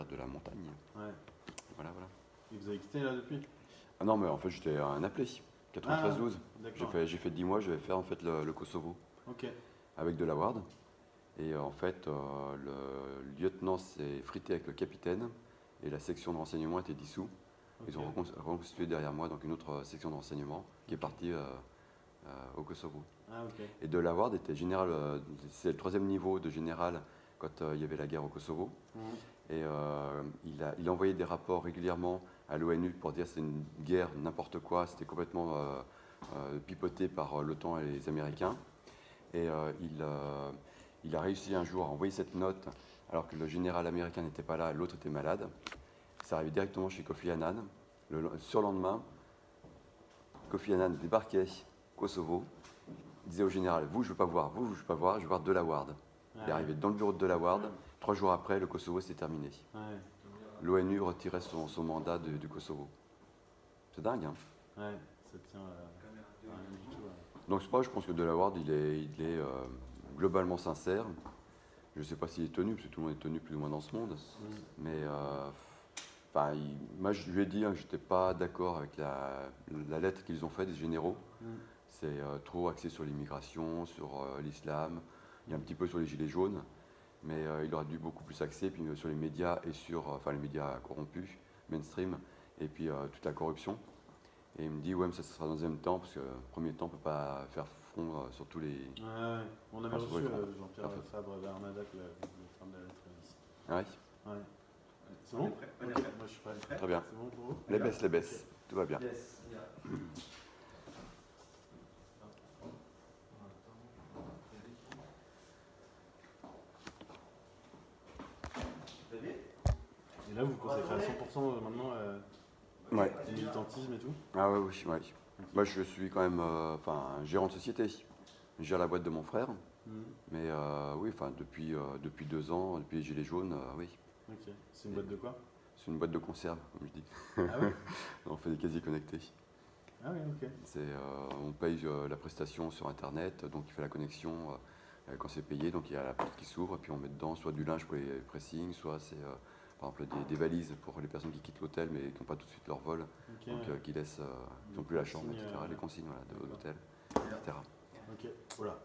faire de la montagne. Ouais. Voilà, voilà. Et vous avez quitté là depuis? Ah non, mais en fait, j'étais un appelé, 93-12. D'accord. J'ai fait 10 mois, je vais faire en fait le Kosovo Ok. avec de la ward. Et en fait, le lieutenant s'est frité avec le capitaine et la section de renseignement était dissous. Ils ont reconstitué derrière moi donc une autre section de renseignement qui est partie au Kosovo. Ah, ok. Et de la ward était général, c'est le 3e niveau de général quand il y avait la guerre au Kosovo. Et il envoyait des rapports régulièrement à l'ONU pour dire que c'est une guerre, n'importe quoi, c'était complètement pipoté par l'OTAN et les Américains. Et il a réussi un jour à envoyer cette note alors que le général américain n'était pas là et l'autre était malade. Ça arrivait directement chez Kofi Annan. Le surlendemain, Kofi Annan débarquait au Kosovo, disait au général, vous je ne veux pas voir, vous je ne veux pas voir, je veux voir Delaware. Il est arrivé dans le bureau de Delaware. 3 jours après, le Kosovo s'est terminé. L'ONU retirait son mandat du Kosovo. C'est dingue, hein? Ouais, ça tient à rien du tout. Donc c'est pas, je pense que Delaware, il est globalement sincère. Je ne sais pas s'il est tenu, parce que tout le monde est tenu plus ou moins dans ce monde. Mais moi, je lui ai dit que je n'étais pas d'accord avec la lettre qu'ils ont faite des généraux. C'est trop axé sur l'immigration, sur l'islam, il y a un petit peu sur les gilets jaunes. Mais il aurait dû beaucoup plus axer puis, sur les médias et sur les médias corrompus, mainstream, et puis toute la corruption. Et il me dit, ouais, mais ça sera dans le deuxième temps, parce que le premier temps, on ne peut pas faire front sur tous les... Ouais, on avait reçu Jean-Pierre Fabre Bernadac, le fin de la lettre ici. Ah oui? Ouais. C'est bon? Ok, moi je suis prêt. Très bien. C'est bon pour vous? Les baisses, tout va bien. Yes. Et là, vous vous consacrez à 100% maintenant Ouais. au militantisme et tout? Ah oui, oui, oui. Moi, je suis quand même gérant de société. Je gère la boîte de mon frère. Mais oui, depuis 2 ans, depuis les Gilets jaunes, oui. Ok. C'est une boîte de quoi? C'est une boîte de conserve, comme je dis. Ah ouais? On fait des casiers connectés. Ah oui, ok. On paye la prestation sur Internet, donc il fait la connexion quand c'est payé. Donc il y a la porte qui s'ouvre, et puis on met dedans soit du linge pour les pressings, soit c'est par exemple des valises pour les personnes qui quittent l'hôtel mais qui n'ont pas tout de suite leur vol, donc qui laissent, ils n'ont plus la chambre, etc. Les consignes de l'hôtel, etc. Ok, voilà.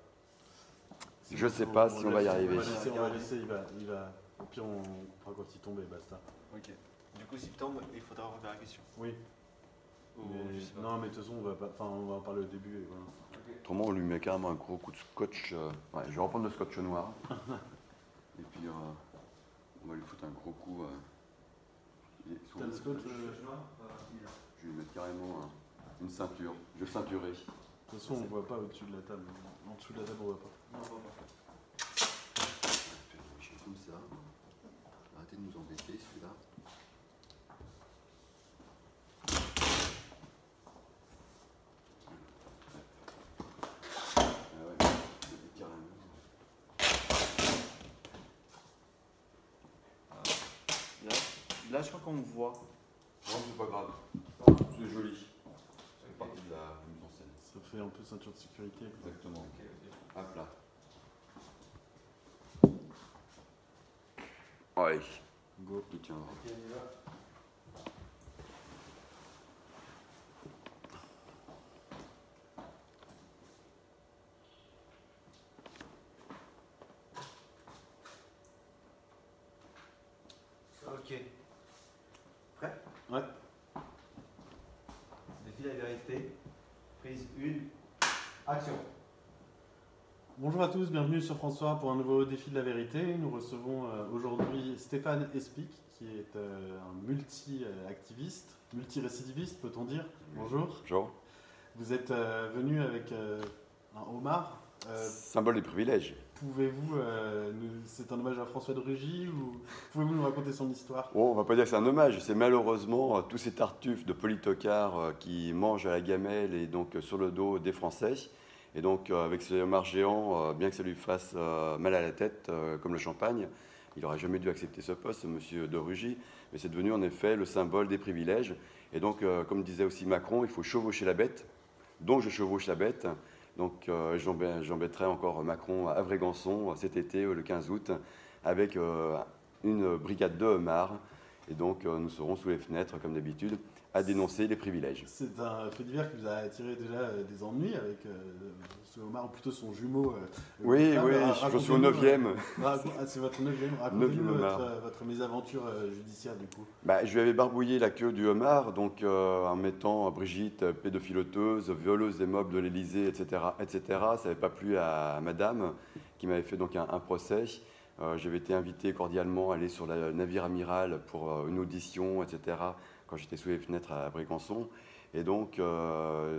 Je sais pas si on va y arriver. On va laisser, il va. Au pire, on fera quand il tombe et basta. Ok. Du coup, s'il tombe, il faudra refaire la question. Oui. Non, mais de toute façon, on va en parler au début. Et voilà. Okay. Autrement, on lui met carrément un gros coup de scotch. Ouais, je vais reprendre le scotch noir. Et puis, on va lui foutre un gros coup. T'as le scotch noir? Je vais lui mettre carrément une ceinture. Je vais ceinturer. De toute façon, on ne voit pas au-dessus de la table. En dessous de la table, on ne voit pas. Non, on voit pas. Je fais comme ça. Arrêtez de nous embêter, celui-là. Là, je crois qu'on voit. Non, c'est pas grave. C'est joli. Ça fait partie de la mise en scène. Ça fait un peu ceinture de sécurité. Exactement. Ok. Hop là. Ouais. Go. Il tiendra. Ok, on y va. Ok. Prêt? Ouais. Défi la vérité. Prise 1. Action. Bonjour à tous, bienvenue sur François pour un nouveau défi de la vérité. Nous recevons aujourd'hui Stéphane Espic, qui est un multi-activiste, multi-récidiviste, peut-on dire. Bonjour. Bonjour. Vous êtes venu avec un homard. Symbole des privilèges. Pouvez-vous, c'est un hommage à François de Rugy, ou pouvez-vous nous raconter son histoire? Bon, on va pas dire que c'est un hommage, c'est malheureusement tous ces tartuffes de politocards qui mangent à la gamelle et donc sur le dos des Français. Et donc avec ce homard géant, bien que ça lui fasse mal à la tête, comme le champagne, il n'aurait jamais dû accepter ce poste, monsieur de Rugy, mais c'est devenu en effet le symbole des privilèges. Et donc, comme disait aussi Macron, il faut chevaucher la bête, donc je chevauche la bête. Donc j'embêterai encore Macron à Brégançon cet été, le 15 août, avec une brigade de homards. Et donc, nous serons sous les fenêtres, comme d'habitude, à dénoncer les privilèges. C'est un fait divers qui vous a attiré déjà des ennuis avec ce homard, ou plutôt son jumeau. Oui, je suis au 9e. C'est votre 9e. Racontez-nous votre mésaventure judiciaire du coup. Je lui avais barbouillé la queue du homard, donc en mettant Brigitte pédophiloteuse, violeuse des meubles de l'Élysée, etc., etc. Ça n'avait pas plu à madame, qui m'avait fait donc un procès. J'avais été invité cordialement à aller sur le navire amiral pour une audition, etc., quand j'étais sous les fenêtres à Brégançon. Et donc,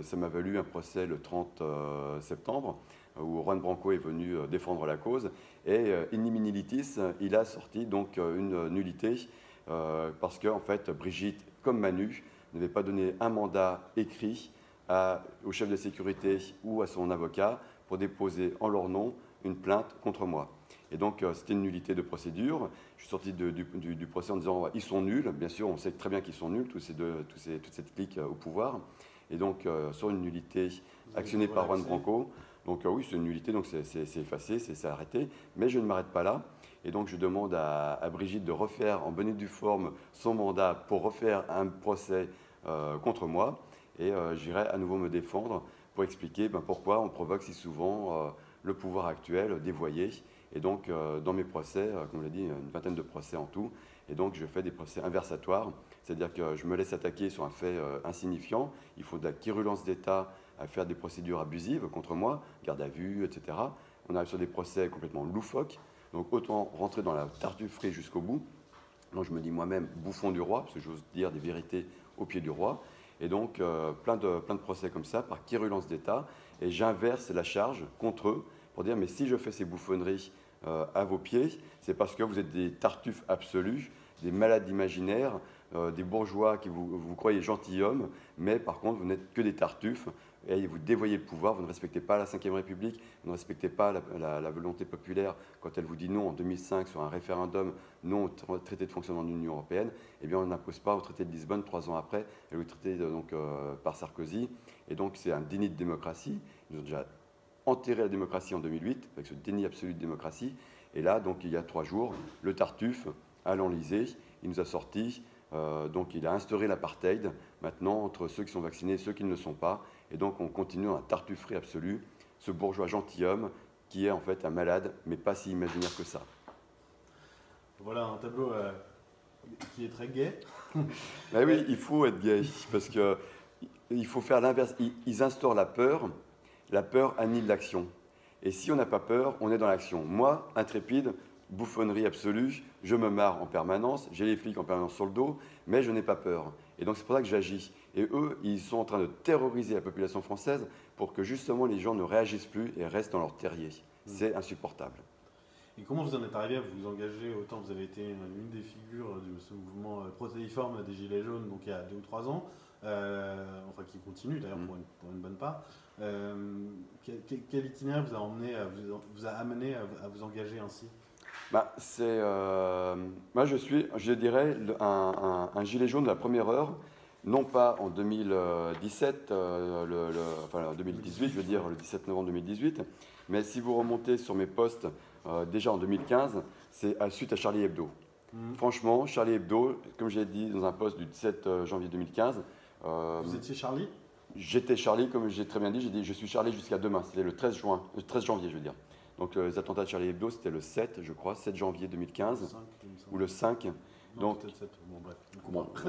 ça m'a valu un procès le 30 septembre, où Juan Branco est venu défendre la cause. Et in nimine litis, il a sorti donc une nullité, parce qu'en fait, Brigitte, comme Manu, n'avait pas donné un mandat écrit au chef de sécurité ou à son avocat pour déposer en leur nom une plainte contre moi. Et donc, c'était une nullité de procédure. Je suis sorti du procès en disant ils sont nuls. Bien sûr, on sait très bien qu'ils sont nuls, toute cette clique au pouvoir. Et donc, sur une nullité actionnée par Juan Branco. Donc, oui, c'est une nullité, donc c'est effacé, c'est arrêté. Mais je ne m'arrête pas là. Et donc, je demande à Brigitte de refaire en bonne et due forme son mandat pour refaire un procès contre moi. Et j'irai à nouveau me défendre pour expliquer pourquoi on provoque si souvent le pouvoir actuel dévoyé. Et donc, dans mes procès, comme je l'ai dit, une vingtaine de procès en tout. Et donc, je fais des procès inversatoires, c'est-à-dire que je me laisse attaquer sur un fait insignifiant. Il faut de la quérulence d'État à faire des procédures abusives contre moi, garde à vue, etc. On arrive sur des procès complètement loufoques. Donc, autant rentrer dans la tartufferie jusqu'au bout. Donc, je me dis moi-même bouffon du roi, parce que j'ose dire des vérités au pied du roi. Et donc, plein de procès comme ça, par quérulence d'État. Et j'inverse la charge contre eux, pour dire, mais si je fais ces bouffonneries à vos pieds, c'est parce que vous êtes des tartuffes absolus, des malades imaginaires, des bourgeois qui vous croyez gentilshommes, mais par contre, vous n'êtes que des tartuffes, et vous dévoyez le pouvoir, vous ne respectez pas la Ve République, vous ne respectez pas la volonté populaire quand elle vous dit non en 2005 sur un référendum, non au traité de fonctionnement de l'Union européenne, eh bien on n'impose pas au traité de Lisbonne 3 ans après, et le traité par Sarkozy, et donc c'est un déni de démocratie. Ils ont déjà enterré la démocratie en 2008, avec ce déni absolu de démocratie. Et là, donc, il y a 3 jours, le Tartuffe, à l'Enlysée, il nous a sorti, donc il a instauré l'apartheid, maintenant, entre ceux qui sont vaccinés et ceux qui ne le sont pas. Et donc, on continue dans la tartufferie absolue, ce bourgeois gentilhomme qui est en fait un malade, mais pas si imaginaire que ça. Voilà un tableau qui est très gai. Ben oui, il faut être gai, parce qu'il faut faire l'inverse. Ils instaurent la peur annule l'action. Et si on n'a pas peur, on est dans l'action. Moi, intrépide, bouffonnerie absolue, je me marre en permanence, j'ai les flics en permanence sur le dos, mais je n'ai pas peur. Et donc c'est pour ça que j'agis. Et eux, ils sont en train de terroriser la population française pour que justement les gens ne réagissent plus et restent dans leur terrier. C'est insupportable. Et comment vous en êtes arrivé à vous engager autant? Vous avez été une des figures de ce mouvement protéiforme des Gilets jaunes donc il y a 2 ou 3 ans. Enfin qui continue d'ailleurs pour une bonne part. Quel itinéraire vous a amené à vous engager ainsi? Moi je dirais, un gilet jaune de la première heure, non pas en 2017, 2018, je veux dire le 17 novembre 2018, mais si vous remontez sur mes posts déjà en 2015, c'est suite à Charlie Hebdo. Franchement, Charlie Hebdo, comme j'ai dit dans un post du 17 janvier 2015, vous étiez Charlie? J'étais Charlie, comme j'ai très bien dit, j'ai dit je suis Charlie jusqu'à demain, c'était le 13 janvier je veux dire. Donc les attentats de Charlie Hebdo, c'était le 7, je crois, 7 janvier 2015, 5, ou le 5. Non, donc, peut-être 7, bon bref.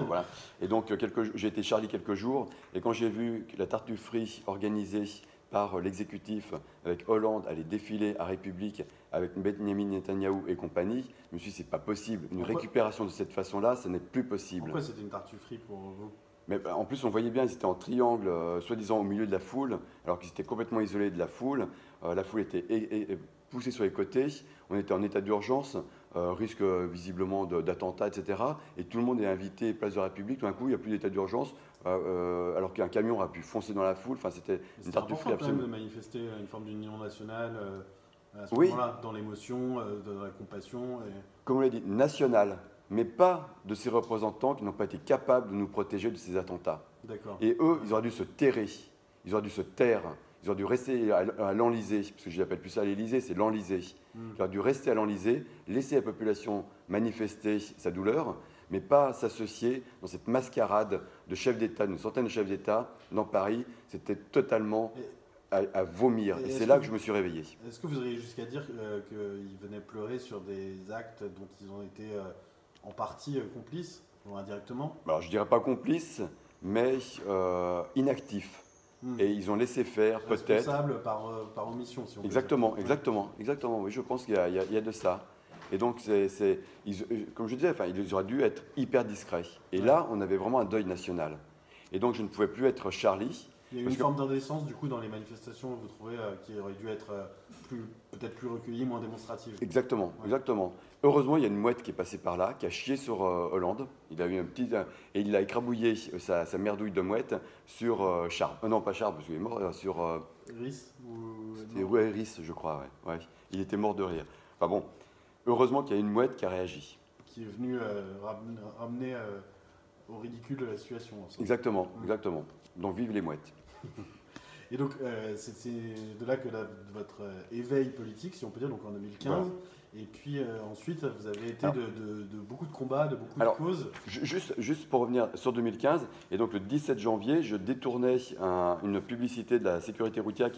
Voilà. Et donc j'ai été Charlie quelques jours, et quand j'ai vu la tartufferie organisée par l'exécutif, avec Hollande, aller défiler à République, avec Benjamin Netanyahou et compagnie, je me suis dit c'est pas possible. Une récupération de cette façon-là, ce n'est plus possible. Pourquoi c'était une tartufferie pour vous? Mais en plus, on voyait bien, ils étaient en triangle, soi-disant au milieu de la foule, alors qu'ils étaient complètement isolés de la foule. La foule était poussée sur les côtés. On était en état d'urgence, risque visiblement d'attentats, etc. Et tout le monde est invité place de la République. Tout d'un coup, il n'y a plus d'état d'urgence, alors qu'un camion aurait pu foncer dans la foule. Enfin, c'était une tartufferie absolue. De manifester une forme d'union nationale à ce moment-là, dans l'émotion, dans la compassion. Comme on l'a dit, nationale. Mais pas de ces représentants qui n'ont pas été capables de nous protéger de ces attentats. D'accord. Et eux, ils auraient dû se terrer. Ils auraient dû se taire. Ils auraient dû rester à l'Enlisée, parce que je n'appelle plus ça l'Élysée, c'est l'Enlisée. Ils auraient dû rester à l'Enlisée, laisser la population manifester sa douleur, mais pas s'associer dans cette mascarade de chefs d'État, d'une centaine de chefs d'État dans Paris. C'était totalement à vomir. Et c'est là que je me suis réveillé. Est-ce que vous iriez jusqu'à dire qu'ils venaient pleurer sur des actes dont ils ont été en partie complices, ou indirectement? Alors, je ne dirais pas complices, mais inactifs. Et ils ont laissé faire, peut-être. Responsables par omission, si on peut Exactement, dire. exactement. Oui, je pense qu'il y a de ça. Et donc, comme je disais, ils auraient dû être hyper discrets. Et là, on avait vraiment un deuil national. Et donc, je ne pouvais plus être Charlie. Il y a eu une forme d'indécence, du coup, dans les manifestations, vous trouvez, qui aurait dû être peut-être plus recueillie, moins démonstrative. Exactement, exactement. Heureusement, il y a une mouette qui est passée par là, qui a chié sur Hollande. Il a eu et il a écrabouillé sa merdouille de mouette sur Charles. Non, pas Charles, parce qu'il est mort, sur... Rhys C'était Rhys, je crois, ouais. Il était mort de rire. Enfin bon, heureusement qu'il y a une mouette qui a réagi. Qui est venue ramener au ridicule de la situation. Exactement. Donc vive les mouettes. Et donc, c'est de là que votre éveil politique, si on peut dire, donc en 2015. Voilà. Et puis ensuite, vous avez été de beaucoup de combats, de beaucoup de causes. Juste pour revenir sur 2015, et donc le 17 janvier, je détournais une publicité de la sécurité routière à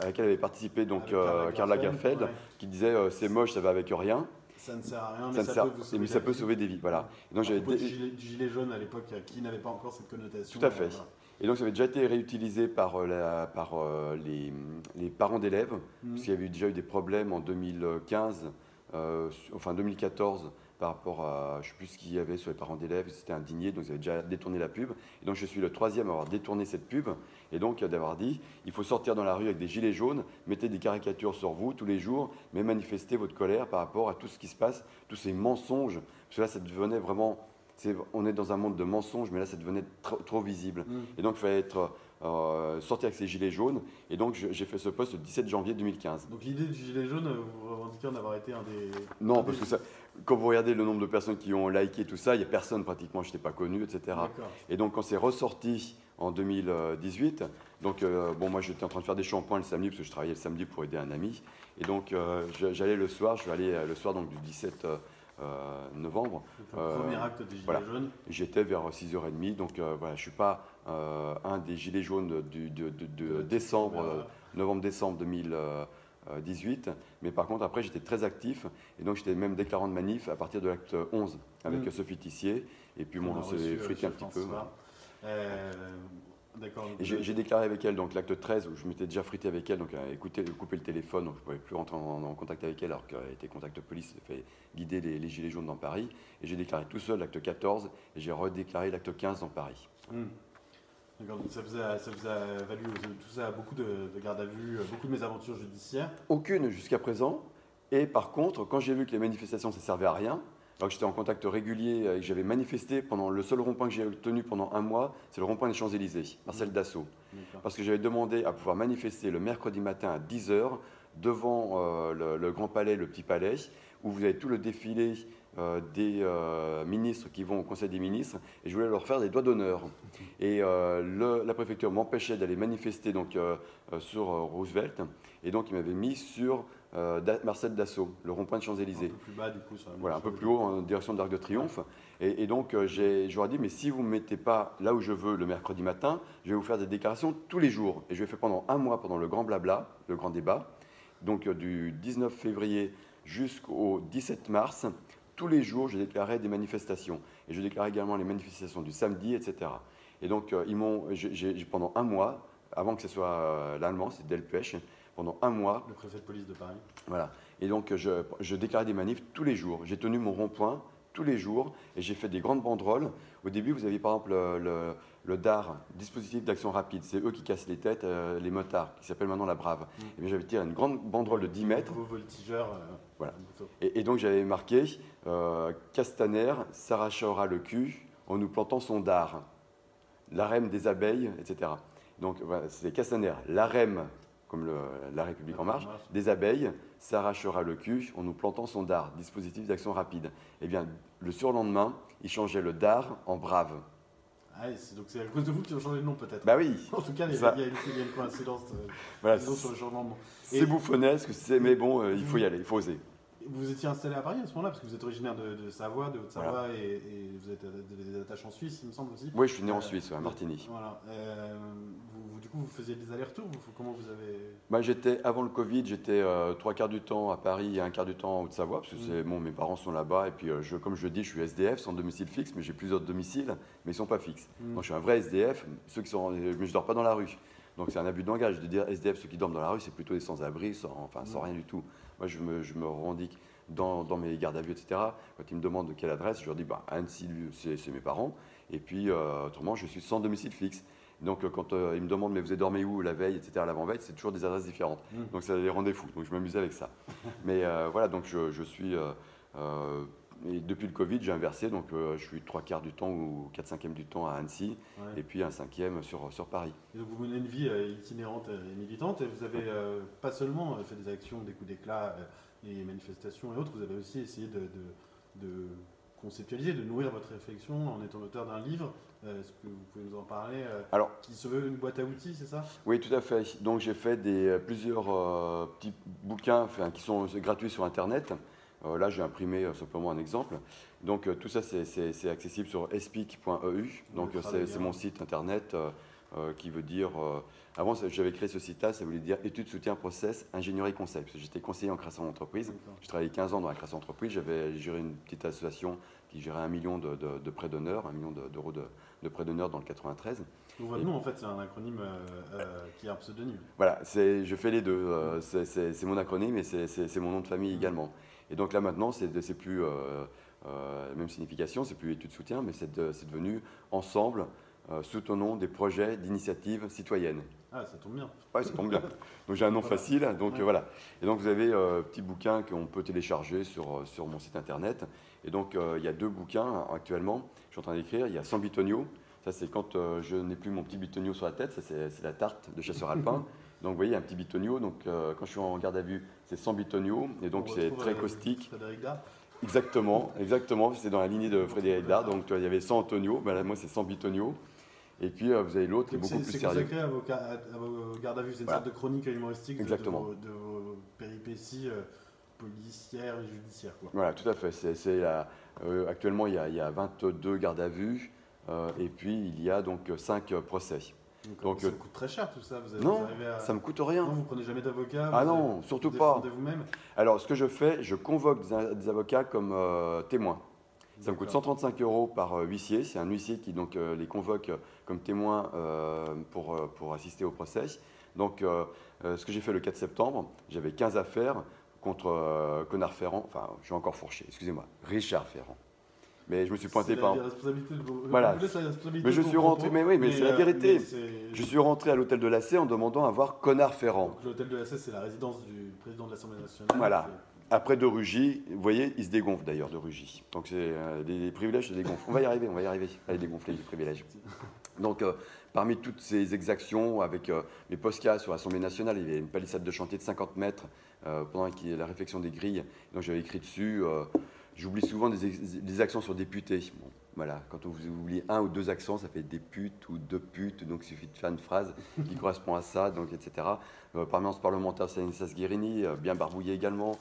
laquelle avait participé donc, Karl Lagerfeld, qui disait c'est moche, ça va avec rien. Ça ne sert à rien, mais ça peut sauver des vies. Voilà. Et donc, du gilet jaune à l'époque, qui n'avait pas encore cette connotation. Tout à fait. Voilà. Et donc ça avait déjà été réutilisé par les parents d'élèves, parce qu'il y avait déjà eu des problèmes en 2015, 2014, par rapport à, je ne sais plus ce qu'il y avait sur les parents d'élèves, c'était indigné, donc ils avaient déjà détourné la pub. Et donc je suis le troisième à avoir détourné cette pub, et donc d'avoir dit, il faut sortir dans la rue avec des gilets jaunes, mettez des caricatures sur vous tous les jours, mais manifestez votre colère par rapport à tout ce qui se passe, tous ces mensonges, parce que là ça devenait vraiment... on est dans un monde de mensonges, mais là, ça devenait trop visible. Et donc, il fallait sortir avec ces gilets jaunes. Et donc, j'ai fait ce post le 17 janvier 2015. Donc, l'idée du gilet jaune, vous revendiquez en avoir été un des... Non, parce que quand vous regardez le nombre de personnes qui ont liké tout ça, il n'y a personne pratiquement, je n'étais pas connu, etc. Et donc, quand c'est ressorti en 2018, donc, moi, j'étais en train de faire des shampoings le samedi, parce que je travaillais le samedi pour aider un ami. Et donc, j'allais le soir, donc, du 17 novembre. Premier acte des Gilets jaunes. J'étais vers 6h30, donc je ne suis pas un des Gilets jaunes de novembre-décembre 2018, mais par contre après j'étais très actif, et donc j'étais même déclarant de manif à partir de l'acte 11 avec Sophie Tissier, et puis on s'est frité un petit peu. D'accord. J'ai déclaré avec elle donc l'acte 13 où je m'étais déjà frité avec elle, donc coupé le téléphone, donc je ne pouvais plus rentrer en contact avec elle alors qu'elle était contact police, j'ai fait guider les gilets jaunes dans Paris, et j'ai déclaré tout seul l'acte 14 et j'ai redéclaré l'acte 15 dans Paris. D'accord, donc ça vous a valu tout ça, beaucoup de garde à vue, beaucoup de mésaventures judiciaires? Aucune jusqu'à présent, et par contre quand j'ai vu que les manifestations ça ne servait à rien, alors que j'étais en contact régulier et que j'avais manifesté pendant le seul rond-point que j'ai tenu pendant un mois, c'est le rond-point des Champs-Élysées, Marcel Dassault. Parce que j'avais demandé à pouvoir manifester le mercredi matin à 10h devant le Grand Palais, le Petit Palais, où vous avez tout le défilé des ministres qui vont au Conseil des ministres, et je voulais leur faire des doigts d'honneur. Et la préfecture m'empêchait d'aller manifester donc, sur Roosevelt, et donc ils m'avaient mis sur Marcel Dassault, le rond-point de Champs-Élysées. Un peu plus bas du coup. Voilà, un peu plus haut en direction de l'Arc de Triomphe. Et donc j'aurais dit, mais si vous ne me mettez pas là où je veux le mercredi matin, je vais vous faire des déclarations tous les jours. Et je l'ai fait pendant un mois, pendant le grand blabla, le grand débat, donc du 19 février jusqu'au 17 mars. Tous les jours, je déclarais des manifestations. Et je déclarais également les manifestations du samedi, etc. Et donc, pendant un mois, avant que ce soit l'allemand, c'est Delpech, pendant un mois. Le préfet de police de Paris. Voilà. Et donc, je déclarais des manifs tous les jours. J'ai tenu mon rond-point tous les jours et j'ai fait des grandes banderoles. Au début, vous aviez par exemple le DAR, dispositif d'action rapide. C'est eux qui cassent les têtes, les motards, qui s'appelle maintenant la Brave. Et bien, j'avais tiré une grande banderole de 10 mètres. Vos voltigeurs. Voilà. Et donc, j'avais marqué Castaner s'arrachera le cul en nous plantant son dard. L'arème des abeilles, etc. Donc, voilà, c'est Castaner, l'arème, comme la République en marche, des abeilles s'arrachera le cul en nous plantant son dard, dispositif d'action rapide. Eh bien, le surlendemain, il changeait le dard en brave. Ah, donc c'est à cause de vous qu'ils ont changé de nom peut-être. Bah oui. En tout cas, il y Ça. a une coïncidence Voilà, disons, sur le changement de nom. c'est bouffonnesque, mais bon, il faut y aller, il faut oser. Vous étiez installé à Paris à ce moment-là, parce que vous êtes originaire de Savoie, de Haute-Savoie, Voilà. et vous êtes des attaches en Suisse, il me semble aussi. Oui, je suis né en Suisse, à Martigny. Voilà. Du coup, vous faisiez des allers-retours. Comment vous avez... Bah, avant le Covid, j'étais 3/4 du temps à Paris et 1/4 du temps en Haute-Savoie, parce que bon, mes parents sont là-bas, et puis comme je le dis, je suis SDF, sans domicile fixe, mais j'ai plusieurs domiciles, mais ils ne sont pas fixes. Donc je suis un vrai SDF, mais je ne dors pas dans la rue. Donc c'est un abus de langage de dire SDF, ceux qui dorment dans la rue, c'est plutôt des sans-abri, sans rien du tout. Moi, je me revendique dans mes gardes à vue, etc. Quand ils me demandent de quelle adresse, je leur dis Annecy, c'est mes parents, et puis autrement, je suis sans domicile fixe. Donc quand ils me demandent mais vous avez dormi où la veille, etc., l'avant-veille, c'est toujours des adresses différentes. Donc ça les rendait fous, donc je m'amusais avec ça. Mais voilà, donc je suis... et depuis le Covid, j'ai inversé, donc je suis 3/4 du temps ou 4/5 du temps à Annecy, et puis 1/5 sur Paris. Et donc vous menez une vie itinérante et militante, et vous avez pas seulement fait des actions, des coups d'éclat, des manifestations et autres, vous avez aussi essayé de conceptualiser, de nourrir votre réflexion en étant l'auteur d'un livre. Est-ce que vous pouvez nous en parler qui se veut une boîte à outils, c'est ça? Oui, tout à fait. Donc j'ai fait plusieurs petits bouquins qui sont gratuits sur Internet. Là, j'ai imprimé simplement un exemple. Donc tout ça, c'est accessible sur espic.eu. Donc c'est mon site Internet qui veut dire... avant, j'avais créé ce site-là, ça voulait dire études, soutien, process, ingénierie, concept. J'étais conseiller en création d'entreprise. J'ai travaillé 15 ans dans la création d'entreprise. J'avais géré une petite association qui gérait 1 million de prêts d'honneur, 1 million d'euros de prêts d'honneur dans le 93. Donc votre nom, en fait, c'est un acronyme qui est un pseudonyme. Voilà, je fais les deux. C'est mon acronyme et c'est mon nom de famille également. Et donc là maintenant, c'est plus la même signification, c'est plus études soutien, mais c'est devenu ensemble, soutenons des projets d'initiative citoyenne. Ah, ça tombe bien. Oui, ça tombe bien. Donc j'ai un nom facile, donc voilà. Et donc vous avez un petit bouquin qu'on peut télécharger sur mon site internet. Et donc il y a 2 bouquins actuellement, je suis en train d'écrire. Il y a 100 bitonio. Ça, c'est quand je n'ai plus mon petit bitonio sur la tête, ça c'est la tarte de chasseur alpin. Donc vous voyez, il y a un petit bitonio. Donc quand je suis en garde à vue, c'est 100 bitonio. Et donc c'est très caustique. Frédéric Dard. Exactement. C'est dans la lignée de Frédéric Dard. Donc il y avait 100 Antonio, ben, là, moi c'est 100 bitonio. Et puis vous avez l'autre qui est beaucoup plus sérieux. C'est consacré à vos gardes à vue, c'est une sorte de chronique humoristique de vos péripéties policières et judiciaires. Quoi. Voilà, tout à fait. Actuellement, il y a 22 gardes à vue et puis il y a donc 5 procès. Donc ça coûte très cher tout ça. Non, ça ne me coûte rien. Non, vous prenez jamais d'avocat? Ah non, surtout pas. Vous vous-même? Alors, ce que je fais, je convoque des avocats comme témoins. Ça me coûte 135 € par huissier. C'est un huissier qui donc, les convoque comme témoins pour assister au procès. Donc, ce que j'ai fait le 4 septembre, j'avais 15 affaires contre Connard Ferrand. Enfin, je suis encore fourché, excusez-moi, Richard Ferrand. Mais je me suis pointé par... C'est la responsabilité de vos... Voilà. Mais je suis rentré... Mais oui, mais c'est la vérité. Je suis rentré à l'hôtel de la C en demandant à voir Connard Ferrand. L'hôtel de la C, c'est la résidence du président de l'Assemblée nationale. Voilà. Après de Rugy, vous voyez, il se dégonfle d'ailleurs de Rugy. Donc c'est les privilèges se dégonflent. On va y arriver. Allez dégonfler les privilèges. Donc parmi toutes ces exactions, avec les poscas sur l'Assemblée nationale, il y avait une palissade de chantier de 50 mètres pendant la réfection des grilles. Donc j'avais écrit dessus... J'oublie souvent des accents sur députés. Bon, voilà, quand vous oubliez 1 ou 2 accents, ça fait des putes ou 2 putes, donc il suffit de faire une phrase qui correspond à ça, donc, etc. Permanence parlementaire, Stanislas Guérini, bien barbouillé également.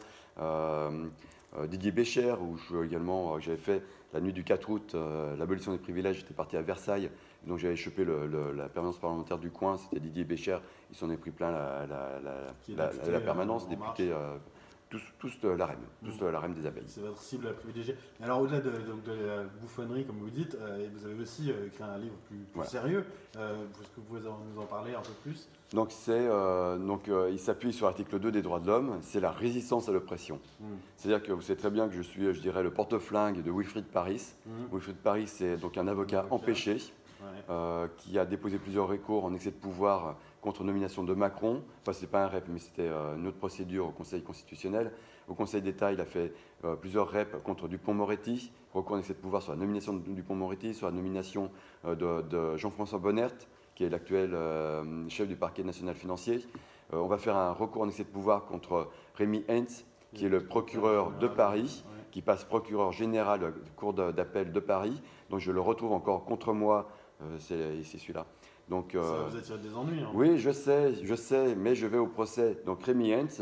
Didier Bécher, où j'avais fait la nuit du 4 août, l'abolition des privilèges, j'étais parti à Versailles, donc j'avais chopé la permanence parlementaire du coin, c'était Didier Bécher, ils s'en est pris plein la permanence, député... Tous la REM des abeilles. C'est votre cible privilégiée. Alors au-delà de la bouffonnerie, comme vous dites, vous avez aussi écrit un livre plus sérieux. Est-ce que vous pouvez nous en parler un peu plus? Donc il s'appuie sur l'article 2 des droits de l'homme, c'est la résistance à l'oppression. C'est-à-dire que vous savez très bien que je suis, je dirais, le porte-flingue de Wilfried Paris. Wilfried Paris, c'est donc un avocat empêché qui a déposé plusieurs recours en excès de pouvoir contre nomination de Macron. Enfin, ce n'est pas un REP, mais c'était une autre procédure au Conseil constitutionnel. Au Conseil d'État, il a fait plusieurs REP contre Dupond-Moretti, recours en excès de pouvoir sur la nomination de Dupond-Moretti, sur la nomination de Jean-François Bonnert, qui est l'actuel chef du parquet national financier. On va faire un recours en excès de pouvoir contre Rémi Heinz, qui est le procureur de Paris, qui passe procureur général de Cour d'appel de Paris. Donc je le retrouve encore contre moi c'est celui-là. Donc, Ça va vous attirer des ennuis. Hein. oui, je sais, mais je vais au procès. Donc Rémi Hens,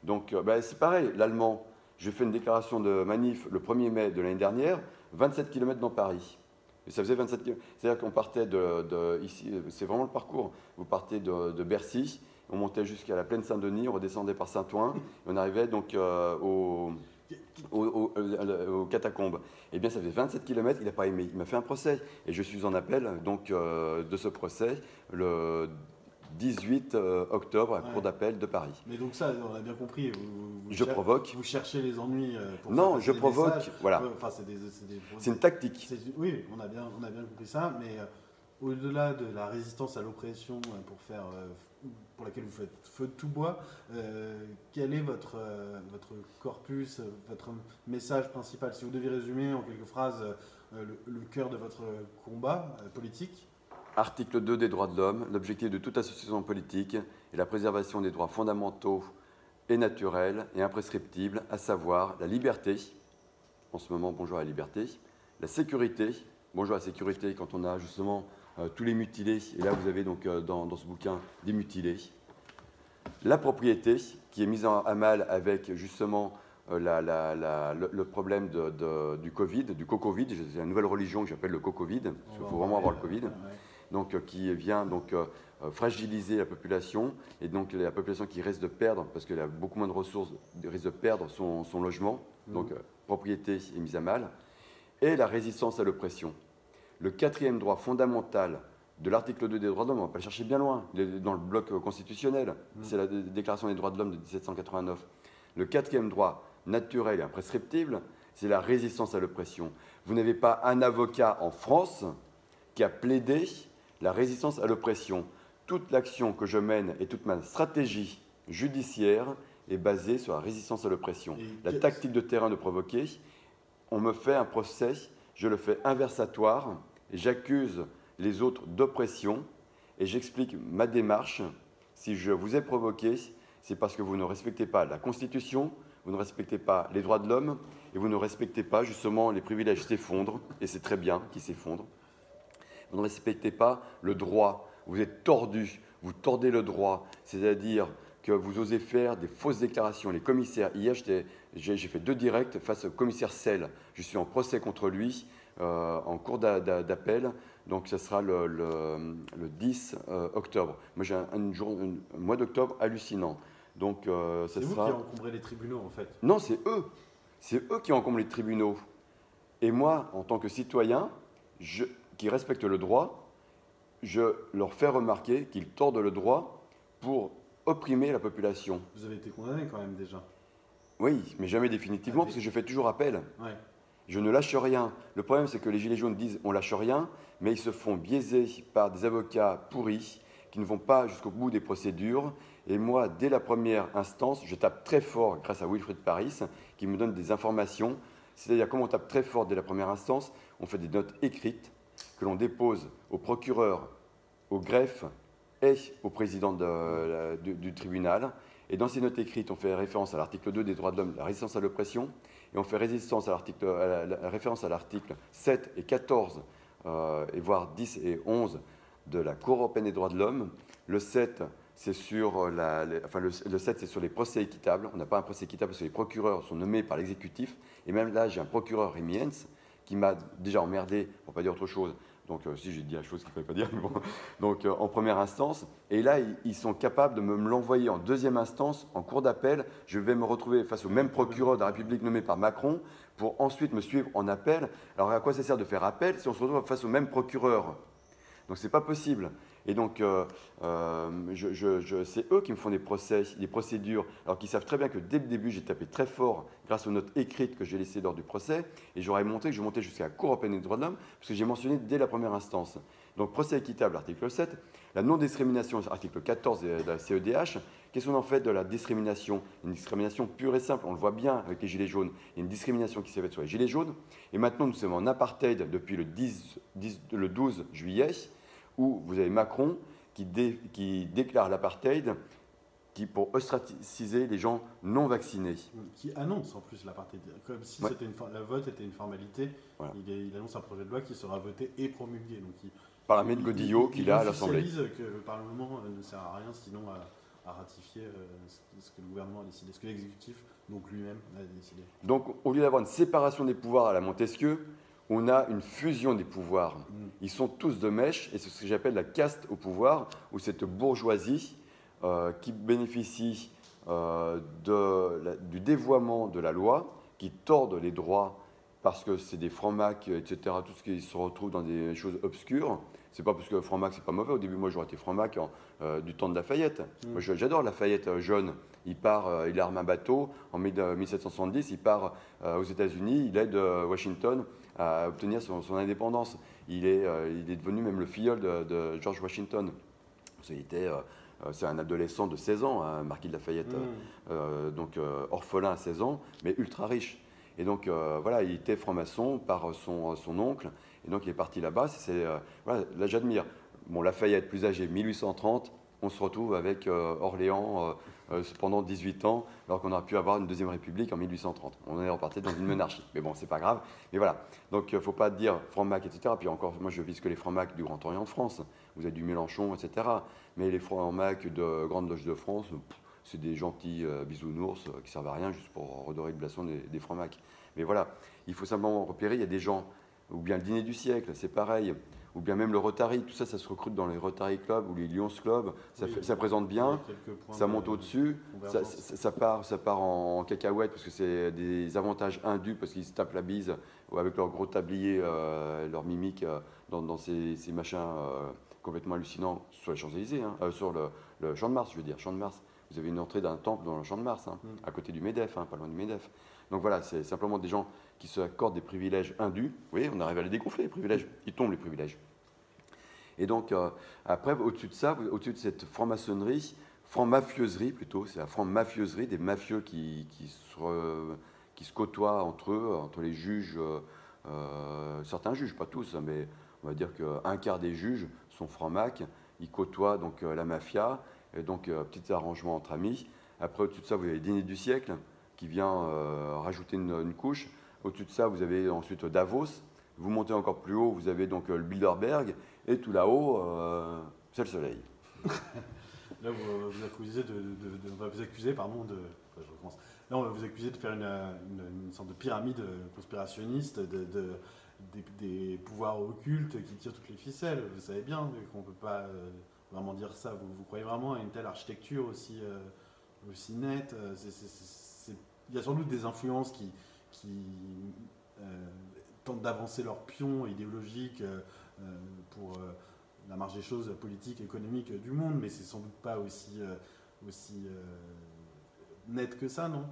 donc c'est pareil, l'allemand. Je fais une déclaration de manif le 1er mai de l'année dernière, 27 km dans Paris. Et ça faisait 27 km. C'est-à-dire qu'on partait ici, c'est vraiment le parcours. Vous partez de Bercy, on montait jusqu'à la plaine Saint-Denis, on redescendait par Saint-Ouen, et on arrivait donc aux catacombes. Eh bien, ça faisait 27 km, il n'a pas aimé. Il m'a fait un procès. Et je suis en appel donc, de ce procès le 18 octobre à la cour d'appel de Paris. Mais donc ça, on a bien compris. Je provoque. Vous cherchez les ennuis pour non, faire je provoque. messages. Voilà. Enfin, c'est une tactique. Oui, on a bien compris ça. Mais au-delà de la résistance à l'oppression pour laquelle vous faites feu de tout bois, quel est votre corpus, votre message principal? Si vous deviez résumer en quelques phrases le cœur de votre combat politique. Article 2 des droits de l'homme, l'objectif de toute association politique est la préservation des droits fondamentaux et naturels et imprescriptibles, à savoir la liberté, en ce moment bonjour à la liberté, la sécurité, bonjour à la sécurité quand on a justement tous les mutilés, et là vous avez donc dans ce bouquin des mutilés, la propriété qui est mise à mal avec justement le problème du Covid, du co-Covid, c'est une nouvelle religion que j'appelle le co-Covid, parce qu'il faut vraiment avoir le Covid. Donc, qui vient donc, fragiliser la population, et donc la population qui risque de perdre, parce qu'elle a beaucoup moins de ressources, risque de perdre son logement, donc propriété est mise à mal, et la résistance à l'oppression. Le 4e droit fondamental de l'article 2 des droits de l'homme, on ne va pas le chercher bien loin, dans le bloc constitutionnel, c'est la Déclaration des droits de l'homme de 1789. Le 4e droit naturel et imprescriptible, c'est la résistance à l'oppression. Vous n'avez pas un avocat en France qui a plaidé la résistance à l'oppression. Toute l'action que je mène et toute ma stratégie judiciaire est basée sur la résistance à l'oppression. La tactique de terrain de provoquer, on me fait un procès, je le fais inversatoire, et j'accuse les autres d'oppression, et j'explique ma démarche. Si je vous ai provoqué, c'est parce que vous ne respectez pas la Constitution, vous ne respectez pas les droits de l'homme, et vous ne respectez pas justement les privilèges s'effondrent, et c'est très bien qu'ils s'effondrent. Vous ne respectez pas le droit, vous êtes tordu, vous tordez le droit, c'est-à-dire que vous osez faire des fausses déclarations. Les commissaires, hier j'ai fait 2 directs face au commissaire Sell, je suis en procès contre lui, en cours d'appel, donc ce sera le 10 octobre. Moi j'ai un mois d'octobre hallucinant. Donc, c'est vous qui encombrez les tribunaux en fait? Non, c'est eux qui encombrent les tribunaux. Et moi, en tant que citoyen, qui respectent le droit, je leur fais remarquer qu'ils tordent le droit pour opprimer la population. Vous avez été condamné quand même déjà? Oui, mais jamais définitivement, parce que je fais toujours appel. Ouais. Je ne lâche rien. Le problème, c'est que les Gilets jaunes disent on lâche rien, mais ils se font biaiser par des avocats pourris qui ne vont pas jusqu'au bout des procédures. Et moi, dès la première instance, je tape très fort grâce à Wilfried Paris, qui me donne des informations. C'est-à-dire, comme on tape très fort dès la première instance, on fait des notes écrites que l'on dépose au procureur, au greffe et au président du tribunal. Et dans ces notes écrites, on fait référence à l'article 2 des droits de l'homme, la résistance à l'oppression, et on fait référence à l'article 7 et 14, et voire 10 et 11 de la Cour européenne des droits de l'homme. Le 7, c'est sur, le 7, c'est sur les procès équitables. On n'a pas un procès équitable parce que les procureurs sont nommés par l'exécutif. Et même là, j'ai un procureur, Rémi Hens, qui m'a déjà emmerdé, pour ne pas dire autre chose. Donc, si j'ai dit la chose qu'il ne fallait pas dire, mais bon. Donc, en première instance. Et là, ils sont capables de me l'envoyer en 2e instance, en cour d'appel. Je vais me retrouver face au même procureur de la République nommé par Macron pour ensuite me suivre en appel. Alors, à quoi ça sert de faire appel si on se retrouve face au même procureur? Donc, ce n'est pas possible. Et donc, c'est eux qui me font des procédures, alors qu'ils savent très bien que dès le début, j'ai tapé très fort grâce aux notes écrites que j'ai laissées lors du procès, et j'aurais montré que je montais jusqu'à la Cour européenne des droits de l'homme, parce que j'ai mentionné dès la première instance. Donc, procès équitable, article 7, la non-discrimination, article 14 de la CEDH. Qu'est-ce qu'on en fait de la discrimination? Une discrimination pure et simple, on le voit bien avec les Gilets jaunes. Il y a une discrimination qui s'est faite sur les Gilets jaunes, et maintenant nous sommes en apartheid depuis le 12 juillet, où vous avez Macron qui déclare l'apartheid pour ostraciser les gens non vaccinés. Qui annonce en plus l'apartheid, comme si la vote était une formalité. Voilà. Il annonce un projet de loi qui sera voté et promulgué. Donc par la main de Godillot qu'il a à l'Assemblée. Il officialise que le Parlement ne sert à rien sinon à ratifier ce que le gouvernement a décidé, ce que l'exécutif, donc lui-même, a décidé. Donc au lieu d'avoir une séparation des pouvoirs à la Montesquieu, on a une fusion des pouvoirs. Ils sont tous de mèche, et c'est ce que j'appelle la caste au pouvoir, ou cette bourgeoisie qui bénéficie du dévoiement de la loi, qui tordent les droits parce que c'est des francs-macs, etc., tout ce qui se retrouve dans des choses obscures. C'est pas parce que franc-mac, c'est pas mauvais. Au début, moi, j'aurais été franc-mac du temps de Lafayette. Moi, j'adore Lafayette jeune. Il arme un bateau. En 1770, il part aux États-Unis. Il aide Washington à obtenir son indépendance. Il est devenu même le filleul de George Washington. C'est un adolescent de 16 ans, hein, marquis de Lafayette, donc orphelin à 16 ans, mais ultra riche. Et donc, voilà, il était franc-maçon par son oncle. Et donc, il est parti là-bas. Voilà, là, j'admire. Bon, Lafayette, plus âgé, 1830, on se retrouve avec Orléans pendant 18 ans, alors qu'on aurait pu avoir une deuxième république en 1830. On est reparti dans une monarchie. Mais bon, c'est pas grave. Mais voilà. Donc, il ne faut pas dire franc-mac, etc. Puis encore, moi, je vise que les francs-macs du Grand Orient de France. Vous avez du Mélenchon, etc. Mais les francs-macs de Grande Loge de France, c'est des gentils bisounours qui servent à rien, juste pour redorer le blason des francs-macs. Mais voilà, il faut simplement repérer, il y a des gens, ou bien le dîner du siècle, c'est pareil, ou bien même le Rotary, tout ça, ça se recrute dans les Rotary Club ou les Lions Club, ça présente bien, ça monte au-dessus, ça part en cacahuète parce que c'est des avantages indus, parce qu'ils se tapent la bise avec leur gros tablier, leur mimique dans ces machins complètement hallucinants sur les Champs-Élysées, hein, sur le Champ de Mars, je veux dire, Champ de Mars. Vous avez une entrée d'un temple dans le Champ de Mars, hein, à côté du MEDEF, hein, pas loin du MEDEF. Donc voilà, c'est simplement des gens qui se accordent des privilèges indus. Vous voyez, on arrive à les dégonfler, les privilèges. Ils tombent, les privilèges. Et donc, après, au-dessus de ça, au-dessus de cette franc-maçonnerie, franc-mafieuserie plutôt, c'est la franc-mafieuserie, des mafieux qui se côtoient entre eux, entre les juges, certains juges, pas tous, mais on va dire qu'un quart des juges sont francs-macs, ils côtoient donc la mafia, et donc petit arrangement entre amis. Après, au-dessus de ça, vous avez le dîner du siècle, qui vient rajouter une couche. Au-dessus de ça, vous avez ensuite Davos. Vous montez encore plus haut, vous avez donc le Bilderberg. Et tout là-haut, c'est le soleil. Là, vous accusez on va vous accuser, pardon, je recommence. Là, on va vous accuser de faire une sorte de pyramide conspirationniste des pouvoirs occultes qui tirent toutes les ficelles. Vous savez bien qu'on ne peut pas vraiment dire ça. Vous croyez vraiment à une telle architecture aussi nette? Il y a sans doute des influences qui tentent d'avancer leurs pions idéologiques pour la marge des choses politiques, économiques du monde, mais c'est sans doute pas aussi net que ça, non?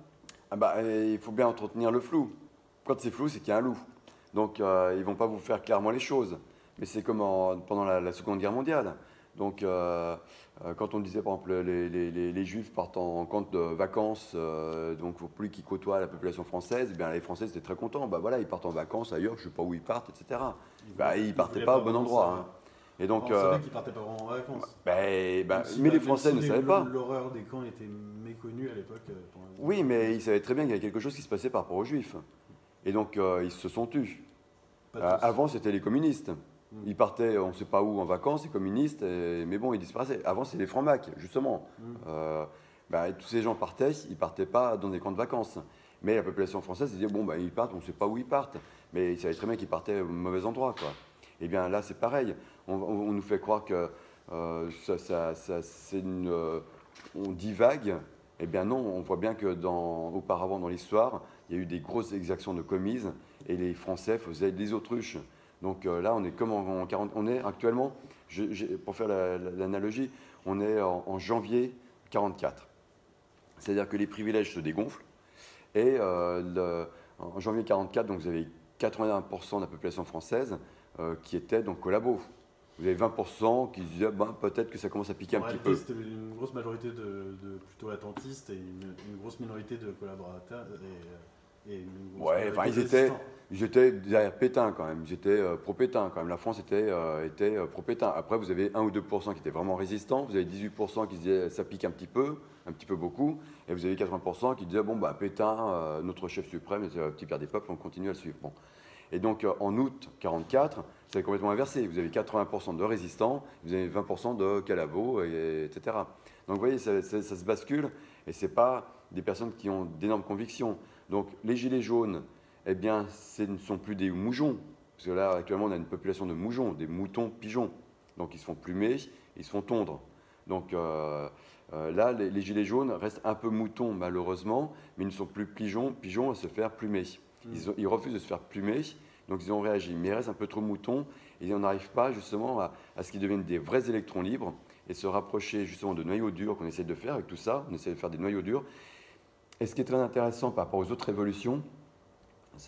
Il faut bien entretenir le flou. Quand c'est flou, c'est qu'il y a un loup. Donc, ils ne vont pas vous faire clairement les choses. Mais c'est comme pendant la Seconde Guerre mondiale. Donc, quand on disait, par exemple, les Juifs partent en camp de vacances, donc pour plus qu'ils côtoient la population française, eh bien, les Français étaient très contents. Voilà, ils partent en vacances ailleurs, je ne sais pas où ils partent, etc. Ils ne partaient pas au bon endroit. Hein. Et donc, on savait qu'ils ne partaient pas vraiment en vacances. Mais les Français ne savaient pas. L'horreur des camps était méconnue à l'époque. Oui, mais ils savaient très bien qu'il y avait quelque chose qui se passait par rapport aux Juifs. Et donc, ils se sont tus. Avant, c'était les communistes. Ils partaient, on ne sait pas où, en vacances, les communistes, mais bon, ils disparaissaient. Avant, c'est les francs-macs, justement. Tous ces gens partaient, ils ne partaient pas dans des camps de vacances. Mais la population française disait, ils partent, on ne sait pas où ils partent. Mais ils savaient très bien qu'ils partaient au mauvais endroit, quoi. Et bien là, c'est pareil. On nous fait croire que on divague. Eh bien non, on voit bien que auparavant dans l'histoire, il y a eu des grosses exactions de commises et les Français faisaient des autruches. Donc là, on est comme en 40, on est actuellement, pour faire l'analogie, on est en janvier 44. C'est-à-dire que les privilèges se dégonflent. Et en janvier 44, donc, vous avez 81% de la population française qui était donc collabo. Vous avez 20% qui se disaient peut-être que ça commence à piquer un petit peu. C'était une grosse majorité de plutôt attentistes et une grosse minorité de collaborateurs Ouais, enfin, ils étaient derrière Pétain quand même. Ils étaient pro-Pétain quand même. La France était pro-Pétain. Après, vous avez 1 ou 2% qui étaient vraiment résistants. Vous avez 18% qui se disaient ça pique un petit peu beaucoup. Et vous avez 80% qui disaient bon, bah, Pétain, notre chef suprême, c'est le petit père des peuples, on continue à le suivre. Bon. Et donc, en août 1944, c'est complètement inversé. Vous avez 80% de résistants, vous avez 20% de calabots, etc. Donc, vous voyez, ça se bascule. Et ce n'est pas des personnes qui ont d'énormes convictions. Donc, les gilets jaunes, eh bien, ce ne sont plus des moujons. Parce que là, actuellement, on a une population de moujons, des moutons pigeons. Donc, ils se font plumer, ils se font tondre. Donc, là, les gilets jaunes restent un peu moutons, malheureusement, mais ils ne sont plus pigeons à se faire plumer. Ils refusent de se faire plumer, donc ils ont réagi. Mais ils restent un peu trop moutons, et on n'arrive pas, justement, à ce qu'ils deviennent des vrais électrons libres, et se rapprocher, justement, de noyaux durs qu'on essaie de faire avec tout ça. On essaie de faire des noyaux durs. Et ce qui est très intéressant par rapport aux autres révolutions,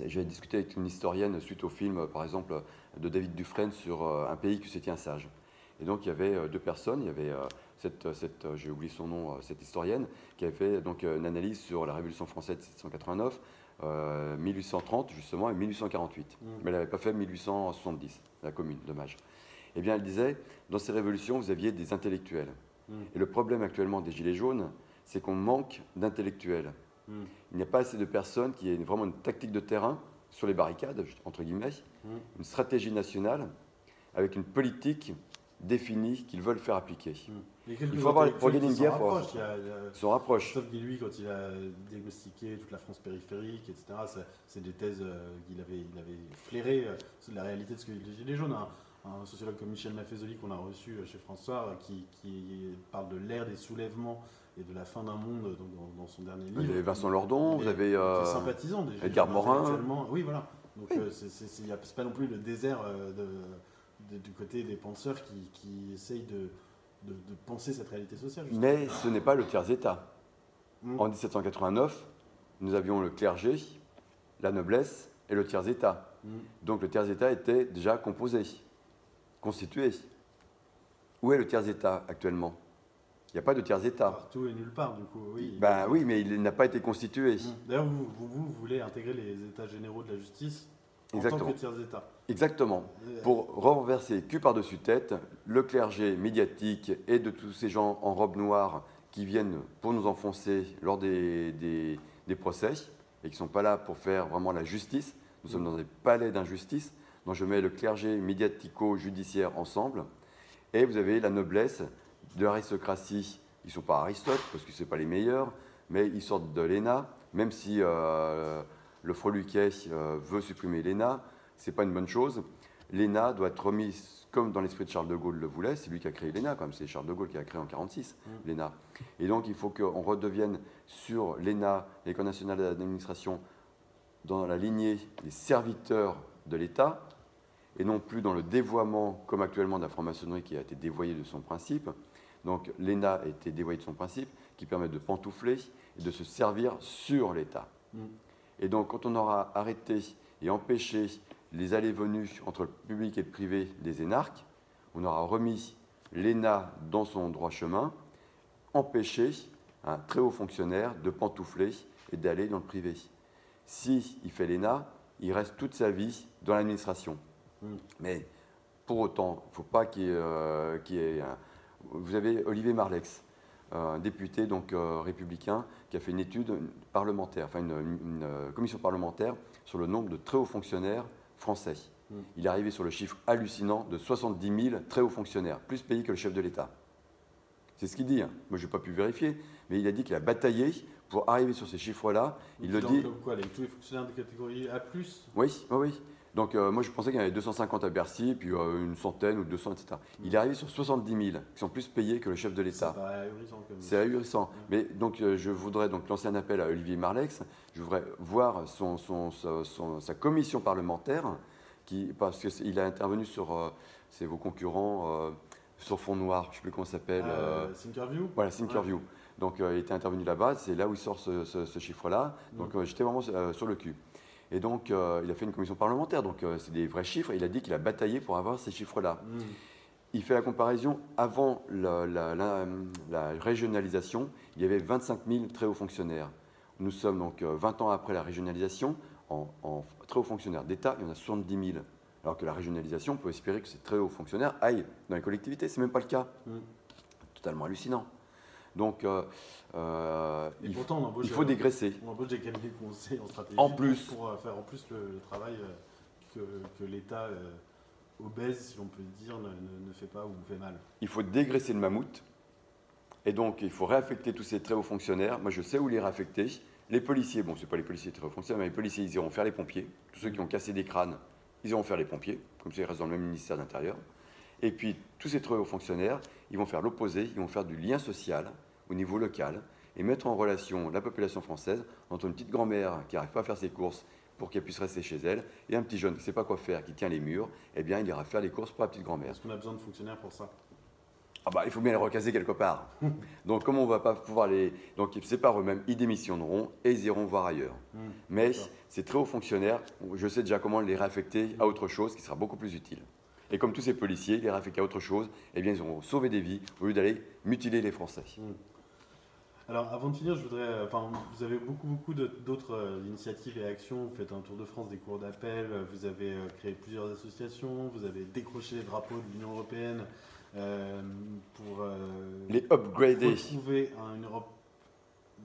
j'ai discuté avec une historienne suite au film, par exemple, de David Dufresne sur Un pays que se tient sage. Et donc, il y avait deux personnes. Il y avait j'ai oublié son nom, cette historienne, qui avait fait donc, une analyse sur la Révolution française de 1789, 1830 justement, et 1848. Mais elle n'avait pas fait 1870, la Commune, dommage. Eh bien, elle disait, dans ces révolutions, vous aviez des intellectuels. Et le problème actuellement des Gilets jaunes, c'est qu'on manque d'intellectuels. Il n'y a pas assez de personnes qui aient vraiment une tactique de terrain sur les barricades, entre guillemets, une stratégie nationale avec une politique définie qu'ils veulent faire appliquer. Il faut avoir, pour gagner une guerre, il s'en rapproche. Sauf que lui, quand il a diagnostiqué toute la France périphérique, etc., c'est des thèses qu'il avait flairées, c'est la réalité de ce que les Gilets jaunes. Un sociologue comme Michel Maffezoli qu'on a reçu chez François, qui parle de l'ère des soulèvements et de la fin d'un monde dans son dernier livre. Vous avez Vincent Lordon, vous avez sympathisant des Edgar Morin. Oui, voilà. Donc c'est pas non plus le désert du côté des penseurs qui essayent de penser cette réalité sociale. Justement. Mais ce n'est pas le tiers-état. En 1789, nous avions le clergé, la noblesse et le tiers-état. Donc le tiers-état était déjà composé, constitué. Où est le tiers-état actuellement? Il n'y a pas de tiers-état. Partout et nulle part, du coup, oui. Ben oui, mais il n'a pas été constitué. D'ailleurs, vous voulez intégrer les États généraux de la justice en tant que tiers-État. Exactement. Pour renverser cul par-dessus tête le clergé médiatique et de tous ces gens en robe noire qui viennent pour nous enfoncer lors des procès et qui ne sont pas là pour faire vraiment la justice. Nous sommes dans des palais d'injustice. Donc je mets le clergé médiatico-judiciaire ensemble. Et vous avez la noblesse de l'aristocratie. Ils ne sont pas Aristote, parce que ce n'est pas les meilleurs, mais ils sortent de l'ENA, même si le Freluquet veut supprimer l'ENA, ce n'est pas une bonne chose. L'ENA doit être remise comme dans l'esprit de Charles de Gaulle le voulait, c'est lui qui a créé l'ENA, quand même, c'est Charles de Gaulle qui a créé en 1946 l'ENA. Et donc il faut qu'on redevienne sur l'ENA, l'École nationale d'administration, dans la lignée des serviteurs de l'État, et non plus dans le dévoiement, comme actuellement, de la franc-maçonnerie qui a été dévoyée de son principe. Donc l'ENA a été dévoyée de son principe, qui permet de pantoufler et de se servir sur l'État. Et donc quand on aura arrêté et empêché les allées-venues entre le public et le privé des énarques, on aura remis l'ENA dans son droit chemin, empêché un très haut fonctionnaire de pantoufler et d'aller dans le privé. S'il fait l'ENA, il reste toute sa vie dans l'administration. Mais pour autant, il ne faut pas qu'il y ait Vous avez Olivier Marleix, un député donc, républicain, qui a fait une étude parlementaire, enfin une commission parlementaire sur le nombre de très hauts fonctionnaires français. Il est arrivé sur le chiffre hallucinant de 70 000 très hauts fonctionnaires, plus payés que le chef de l'État. C'est ce qu'il dit. Moi, je n'ai pas pu vérifier, mais il a dit qu'il a bataillé pour arriver sur ces chiffres-là. Il le dit. Quoi, tous les fonctionnaires de catégorie A+. Oui. Donc, moi, je pensais qu'il y en avait 250 à Bercy, puis une centaine ou 200, etc. Il est arrivé sur 70 000, qui sont plus payés que le chef de l'État. C'est ahurissant. C'est ahurissant. Mais donc, je voudrais donc lancer un appel à Olivier Marleix. Je voudrais voir sa commission parlementaire, parce qu'il a intervenu sur c'est vos concurrents sur fond noir. Je ne sais plus comment ça s'appelle. Thinkerview. Voilà, Thinkerview. Ouais. Donc, il était intervenu là-bas. C'est là où il sort ce chiffre-là. Donc, j'étais vraiment sur le cul. Et donc, il a fait une commission parlementaire, donc c'est des vrais chiffres. Il a dit qu'il a bataillé pour avoir ces chiffres-là. Il fait la comparaison. Avant la régionalisation, il y avait 25 000 très hauts fonctionnaires. nous sommes donc 20 ans après la régionalisation, en très hauts fonctionnaires d'État, il y en a 70 000. Alors que la régionalisation, on peut espérer que ces très hauts fonctionnaires aillent dans les collectivités. Ce n'est même pas le cas. Totalement hallucinant. Donc, il faut dégraisser. On embauche des cabinets de conseil en stratégie en plus, pour faire en plus le travail que l'État obèse, si l'on peut dire, ne fait pas ou fait mal. Il faut dégraisser le mammouth. Et donc, il faut réaffecter tous ces très hauts fonctionnaires. Moi, je sais où les réaffecter. Les policiers, bon, ce n'est pas les policiers très hauts fonctionnaires, mais les policiers, ils iront faire les pompiers. Tous ceux qui ont cassé des crânes, ils iront faire les pompiers. Comme ça, ils restent dans le même ministère de l'Intérieur. Et puis, tous ces très hauts fonctionnaires, ils vont faire l'opposé. Ils vont faire du lien social au niveau local et mettre en relation la population française entre une petite grand-mère qui n'arrive pas à faire ses courses pour qu'elle puisse rester chez elle, et un petit jeune qui ne sait pas quoi faire, qui tient les murs, eh bien, il ira faire les courses pour la petite grand-mère. Est-ce qu'on a besoin de fonctionnaires pour ça? Ah bah, il faut bien les recaser quelque part. Donc, comme on ne va pas pouvoir les... Donc, c'est par eux-mêmes, ils démissionneront et ils iront voir ailleurs. Mais ces très hauts fonctionnaires, je sais déjà comment les réaffecter à autre chose qui sera beaucoup plus utile. Et comme tous ces policiers, les réaffecter à autre chose, eh bien, ils auront sauvé des vies au lieu d'aller mutiler les Français. Alors, avant de finir, je voudrais. Vous avez beaucoup d'autres initiatives et actions. Vous faites un tour de France des cours d'appel. Vous avez créé plusieurs associations. Vous avez décroché les drapeaux de l'Union européenne pour les upgrader. Retrouver une Europe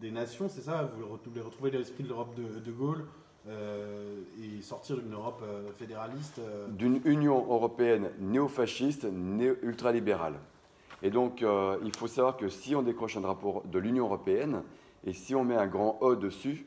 des nations, c'est ça? Vous voulez retrouver l'esprit de l'Europe de Gaulle et sortir d'une Europe fédéraliste. D'une Union européenne néo-fasciste, ultralibérale. Et donc, il faut savoir que si on décroche un drapeau de l'Union européenne, et si on met un grand E dessus,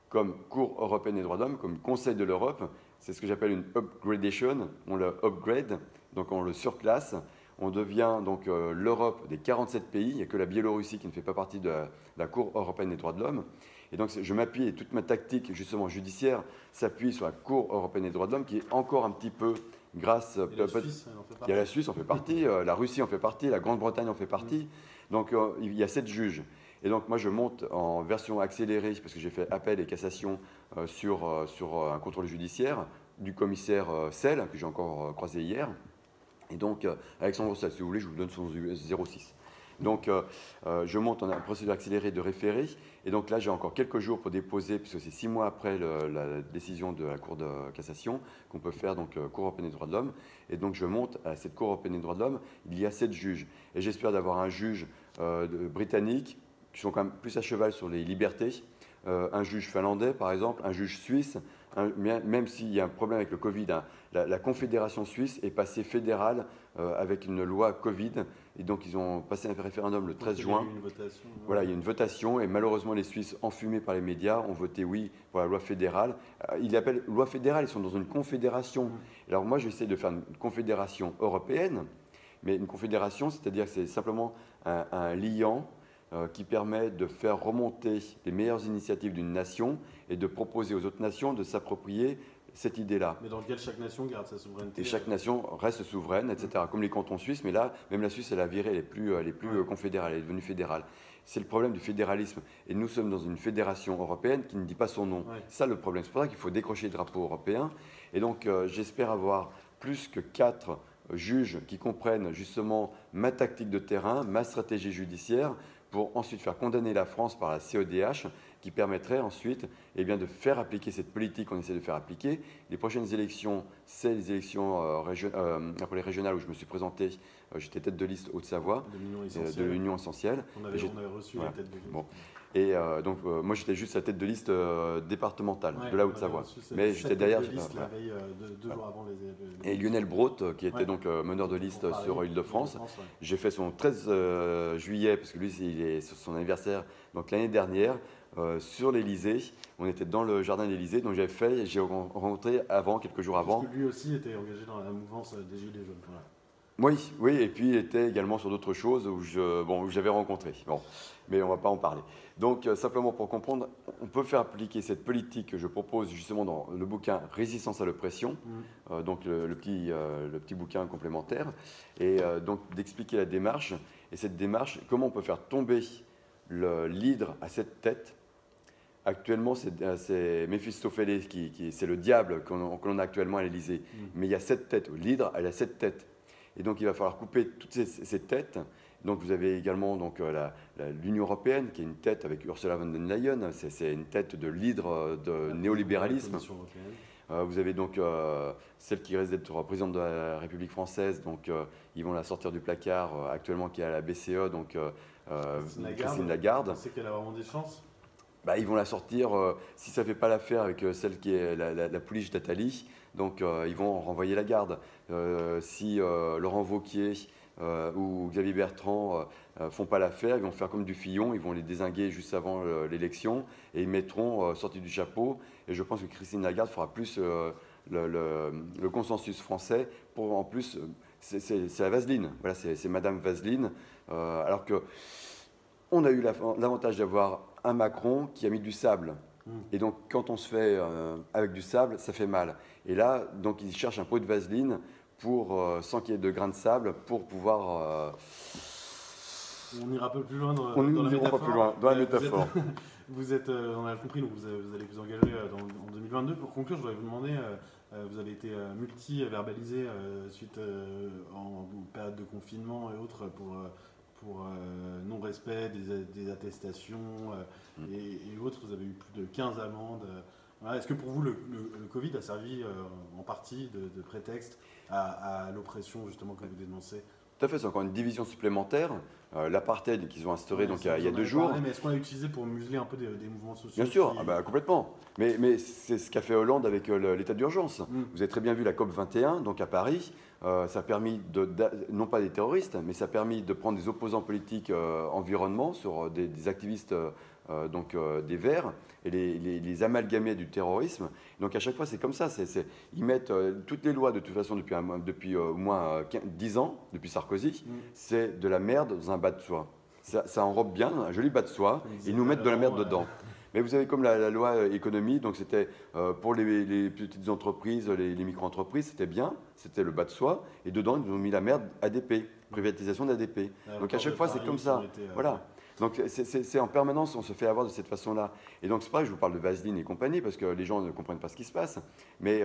comme Cour européenne des droits de l'homme, comme Conseil de l'Europe, c'est ce que j'appelle une upgradation, on le upgrade, donc on le surclasse, on devient donc l'Europe des 47 pays, il n'y a que la Biélorussie qui ne fait pas partie de la Cour européenne des droits de l'homme. Et donc je m'appuie, et toute ma tactique justement judiciaire s'appuie sur la Cour européenne des droits de l'homme, qui est encore un petit peu... Grâce, il y a la Suisse en fait partie, la Russie en fait partie, la Grande-Bretagne en fait partie. Donc il y a 7 juges. Et donc moi je monte en version accélérée, parce que j'ai fait appel et cassation sur un contrôle judiciaire du commissaire Sell, que j'ai encore croisé hier. Et donc Alexandre Sell, si vous voulez, je vous donne son 06. Donc je monte en procédure accélérée de référé. Et donc là, j'ai encore quelques jours pour déposer, puisque c'est 6 mois après la décision de la Cour de cassation, qu'on peut faire, donc Cour européenne des droits de l'homme. Et donc je monte à cette Cour européenne des droits de l'homme, il y a 7 juges. Et j'espère d'avoir un juge britannique, qui sont quand même plus à cheval sur les libertés, un juge finlandais par exemple, un juge suisse, même s'il y a un problème avec le Covid, hein, la Confédération suisse est passée fédérale avec une loi Covid, et donc ils ont passé un référendum le 13 juin. Voilà, il y a une votation, et malheureusement les Suisses, enfumés par les médias, ont voté oui pour la loi fédérale. Ils l'appellent loi fédérale, ils sont dans une confédération. Alors moi j'essaie de faire une confédération européenne, mais une confédération, c'est-à-dire que c'est simplement un liant qui permet de faire remonter les meilleures initiatives d'une nation et de proposer aux autres nations de s'approprier cette idée-là. Mais dans lequel chaque nation garde sa souveraineté. Et chaque nation reste souveraine, etc. Comme les cantons suisses, mais là, même la Suisse, elle a viré les plus confédérales, elle est devenue fédérale. C'est le problème du fédéralisme. Et nous sommes dans une fédération européenne qui ne dit pas son nom. C'est ça le problème. C'est pour ça qu'il faut décrocher le drapeau européen. Et donc, j'espère avoir plus que 4 juges qui comprennent justement ma tactique de terrain, ma stratégie judiciaire, pour ensuite faire condamner la France par la CEDH, qui permettrait ensuite de faire appliquer cette politique qu'on essaie de faire appliquer. Les prochaines élections, c'est les élections régionales où je me suis présenté, j'étais tête de liste Haute-Savoie, de l'Union essentielle. On avait reçu la tête de liste. Bon. Et donc, moi, j'étais juste la tête de liste départementale de la Haute-Savoie. Mais j'étais derrière. La veille, 2 jours avant les et Lionel Brotte, qui était donc meneur de liste sur Île-de-France, j'ai fait son 13 juillet, parce que lui, c'est son anniversaire, donc l'année dernière, sur l'Élysée. On était dans le jardin de l'Élysée, donc j'ai rencontré quelques jours avant. Parce que lui aussi était engagé dans la mouvance des Gilets jaunes. Voilà. Oui, et puis il était également sur d'autres choses où j'avais rencontré. Bon, mais on ne va pas en parler. Donc, simplement pour comprendre, on peut faire appliquer cette politique que je propose justement dans le bouquin Résistance à l'oppression, donc le petit bouquin complémentaire, et donc d'expliquer la démarche. Et cette démarche, comment on peut faire tomber l'hydre à cette tête. Actuellement, c'est Méphistophélès, c'est le diable qu'on a actuellement à l'Élysée. Mais il y a 7 têtes. L'hydre, elle a 7 têtes. Et donc, il va falloir couper toutes ces têtes, Donc vous avez également donc, l'Union européenne qui est une tête avec Ursula von der Leyen, c'est une tête de leader de néolibéralisme. Vous avez donc celle qui reste d'être présidente de la République française, donc ils vont la sortir du placard actuellement qui est à la BCE, donc Christine Lagarde. Vous pensez qu'elle a vraiment des chances? Bah, ils vont la sortir, si ça ne fait pas l'affaire avec celle qui est la pouliche d'Atali, donc ils vont renvoyer Lagarde. Si Laurent Wauquiez ou Xavier Bertrand font pas l'affaire, ils vont faire comme du Fillon, ils vont les dézinguer juste avant l'élection et ils mettront sorti du chapeau. Et je pense que Christine Lagarde fera plus le consensus français. Pour, en plus, c'est la Vaseline, voilà, c'est Madame Vaseline. Alors que on a eu l'avantage d'avoir un Macron qui a mis du sable. Et donc, quand on se fait avec du sable, ça fait mal. Et là, donc, ils cherchent un pot de Vaseline sans qu'il y ait de grains de sable pour pouvoir... On ira un peu plus loin dans la métaphore. Plus loin dans la métaphore. On a compris, donc vous allez vous engager en 2022. Pour conclure, je voudrais vous demander, vous avez été multi-verbalisé suite en période de confinement et autres pour non-respect des attestations et autres. Vous avez eu plus de 15 amendes. Voilà. Est-ce que pour vous, le Covid a servi en partie de prétexte à l'oppression justement que vous dénoncez? Tout à fait, c'est encore une division supplémentaire. L'apartheid qu'ils ont instauré donc, il y a 2 jours. Mais est-ce qu'on l'a utilisé pour museler un peu des mouvements sociaux? Bien sûr, complètement. Mais c'est ce qu'a fait Hollande avec l'état d'urgence. Vous avez très bien vu la COP21, donc à Paris. Ça a permis, non pas des terroristes, mais ça a permis de prendre des opposants politiques environnement sur des activistes des Verts et les amalgamer du terrorisme. Donc à chaque fois, c'est comme ça. Ils mettent toutes les lois, de toute façon, depuis au moins 10 ans, depuis Sarkozy, c'est de la merde dans un bas de soie. Ça enrobe bien, un joli bas de soie, et ils nous mettent de la merde dedans. Mais vous avez comme la loi économie, donc c'était pour les petites entreprises, les micro-entreprises, c'était bien, c'était le bas de soie, et dedans ils ont mis la merde ADP, privatisation d'ADP. Donc à chaque fois c'est comme ça. Voilà. Donc c'est en permanence, on se fait avoir de cette façon-là. Et donc c'est pas que je vous parle de Vaseline et compagnie, parce que les gens ne comprennent pas ce qui se passe. Mais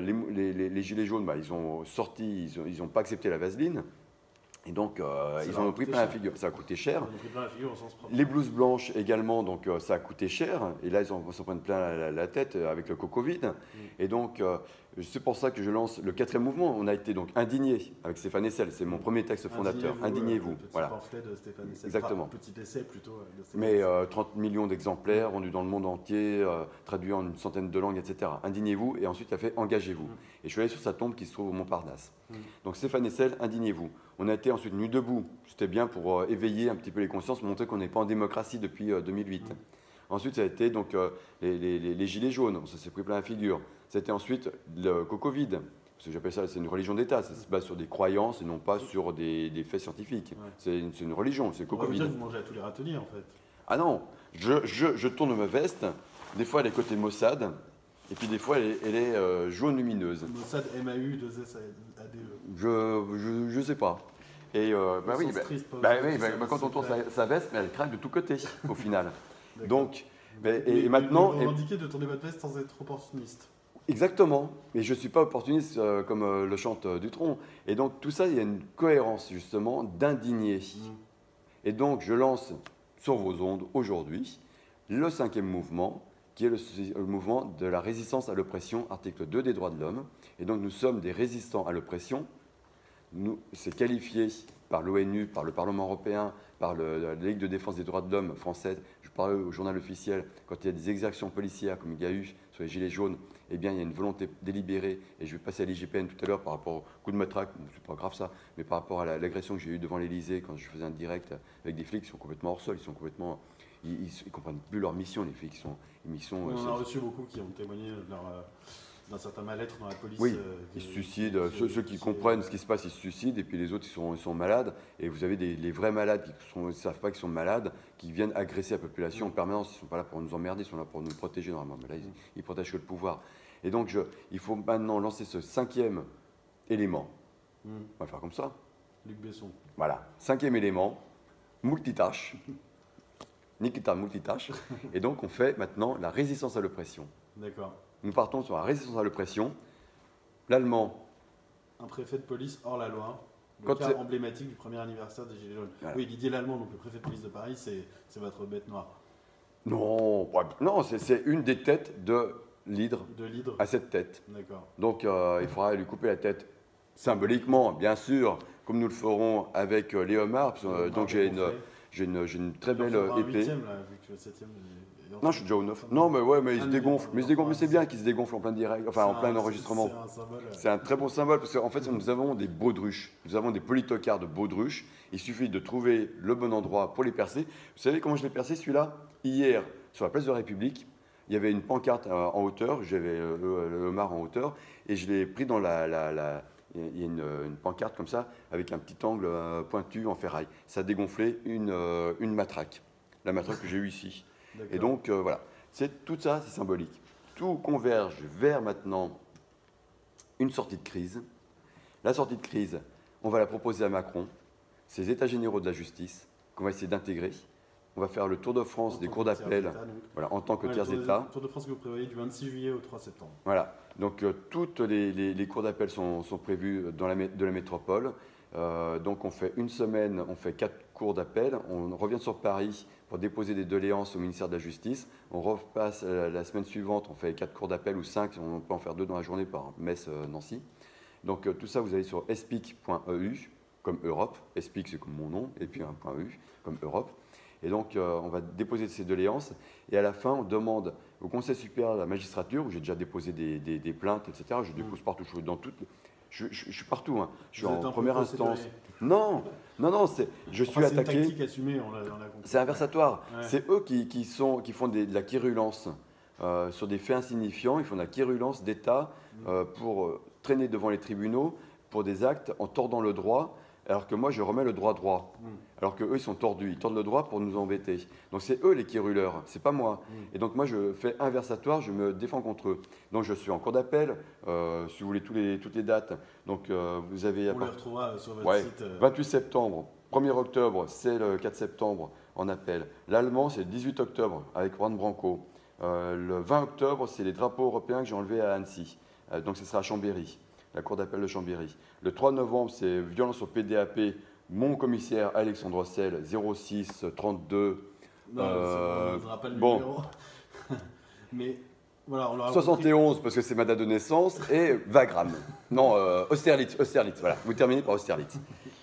les gilets jaunes, ils ont sorti, ils n'ont pas accepté la Vaseline. Et donc, ils en ont pris plein la figure. Ça a coûté cher. Les blouses blanches également, donc ça a coûté cher. Et là, ils s'en prennent plein la tête avec le Covid. Et donc, c'est pour ça que je lance le 4e mouvement. On a été donc indignés avec Stéphane Hessel. C'est mon premier texte fondateur. Indignez-vous. Voilà. Pamphlet de Stéphane Hessel. Exactement. Petit essai plutôt. Mais 30 millions d'exemplaires vendus dans le monde entier, traduits en une centaine de langues, etc. Indignez-vous. Et ensuite, il a fait engagez-vous. Et je suis allé sur sa tombe qui se trouve au Montparnasse. Donc, Stéphane Hessel, indignez-vous. On a été ensuite nus debout. C'était bien pour éveiller un petit peu les consciences, montrer qu'on n'est pas en démocratie depuis 2008. Ensuite, ça a été donc, les gilets jaunes. Ça s'est pris plein la figure. C'était ensuite le Covid. Parce que j'appelle ça, c'est une religion d'État. Ça se base sur des croyances et non pas sur des faits scientifiques. C'est une religion, c'est le Covid. Vous mangez à tous les râteliers, en fait. Ah non, je tourne ma veste. Des fois, elle est côté Mossad. Et puis des fois, elle est jaune lumineuse. Mossad, MAU, 2S, ADE. Je sais pas. Et quand on tourne sa veste, elle craque de tous côtés, au final. Donc, et maintenant... Vous revendiquez de tourner votre veste sans être opportuniste. Exactement. Et je ne suis pas opportuniste comme le chante Dutronc. Et donc, tout ça, il y a une cohérence, justement, d'indigné. Et donc, je lance sur vos ondes, aujourd'hui, le 5e mouvement, qui est le mouvement de la résistance à l'oppression, article 2 des droits de l'homme. Et donc, nous sommes des résistants à l'oppression. C'est qualifié par l'ONU, par le Parlement européen, par la Ligue de défense des droits de l'homme française. Je parlais au journal officiel, quand il y a des exactions policières, comme il y a eu sur les gilets jaunes, eh bien, il y a une volonté délibérée, et je vais passer à l'IGPN tout à l'heure par rapport au coup de matraque, c'est pas grave ça, mais par rapport à l'agression que j'ai eue devant l'Élysée quand je faisais un direct avec des flics qui sont complètement hors sol, ils comprennent plus leur mission, les flics. On a reçu beaucoup qui ont témoigné d'un certain mal-être dans la police. Oui, ils se suicident. Ceux qui comprennent ce qui se passe, ils se suicident. Et puis les autres, ils sont malades. Et vous avez les vrais malades qui ne savent pas qu'ils sont malades, qui viennent agresser la population en permanence. Ils ne sont pas là pour nous emmerder, ils sont là pour nous protéger normalement. Mais là, ils protègent que le pouvoir. Et donc, il faut maintenant lancer ce 5e élément. On va le faire comme ça. Luc Besson. Voilà, 5e élément, multitâche. Nikita multitâche. Et donc, on fait maintenant la résistance à l'oppression. D'accord. Nous partons sur la résistance à l'oppression. L'allemand. Un préfet de police hors la loi. Le cas emblématique du premier anniversaire des Gilets jaunes. Voilà. Oui, Didier Lallement, donc le préfet de police de Paris, c'est votre bête noire. Non, non, c'est une des têtes de l'hydre à cette tête. D'accord. Donc il faudra lui couper la tête symboliquement, bien sûr, comme nous le ferons avec les homards. Donc j'ai une très belle épée. Là, vu que le 7e non, je suis déjà au 9. Non, mais ouais, mais il se dégonfle. Mais c'est bien qu'il se dégonfle en plein direct, enfin en plein enregistrement. C'est un symbole. C'est un très bon symbole parce qu'en fait, nous avons des baudruches. Nous avons des politocards de baudruches. Il suffit de trouver le bon endroit pour les percer. Vous savez comment je l'ai percé celui-là? Hier, sur la place de la République, il y avait une pancarte en hauteur. J'avais le homard en hauteur et je l'ai pris dans il y a une pancarte comme ça avec un petit angle pointu en ferraille. Ça a dégonflé une matraque. La matraque que j'ai eue ici. Et donc, voilà, tout ça, c'est symbolique. Tout converge vers maintenant une sortie de crise. La sortie de crise, on va la proposer à Macron, ces états généraux de la justice, qu'on va essayer d'intégrer. On va faire le tour de France des cours d'appel voilà, en tant que tiers-État. Le tour de France que vous prévoyez du 26 juillet au 3 septembre. Voilà, donc toutes les cours d'appel sont prévues de la métropole. Donc on fait une semaine, on fait 4 cours d'appel, on revient sur Paris pour déposer des doléances au ministère de la Justice, on repasse la semaine suivante, on fait 4 cours d'appel ou 5, on peut en faire 2 dans la journée par Metz-Nancy. Donc tout ça vous allez sur espic.eu comme Europe, espic c'est comme mon nom, et puis un .eu comme Europe. Et donc on va déposer ces doléances et à la fin on demande au Conseil supérieur de la magistrature, où j'ai déjà déposé des plaintes, etc. Je dépose partout, je suis dans toutes... Je suis partout, hein. Je suis en première instance. Non, je suis attaqué. C'est une tactique assumée, on l'a compris. C'est inversatoire. Ouais. C'est eux qui font de la quérulence sur des faits insignifiants. Ils font de la quérulence d'État pour traîner devant les tribunaux pour des actes en tordant le droit, alors que moi je remets le droit. Alors qu'eux ils sont tordus, ils tordent le droit pour nous embêter. Donc c'est eux les quéruleurs, c'est pas moi. Et donc moi je fais inversatoire, je me défends contre eux. Donc je suis en cours d'appel, si vous voulez toutes les dates. Donc vous avez... On les retrouvera sur votre site. 28 septembre, 1er octobre, c'est le 4 septembre en appel. L'allemand c'est le 18 octobre avec Juan Branco. Le 20 octobre c'est les drapeaux européens que j'ai enlevés à Annecy. Donc ce sera à Chambéry, la cour d'appel de Chambéry. Le 3 novembre c'est violence au PDAP. Mon commissaire Alexandre Rossel, 06 32. Non, je ne rappelle le numéro. Mais voilà, on 71 compris. Parce que c'est ma date de naissance et Wagram. Non, Austerlitz, voilà. Vous terminez par Austerlitz.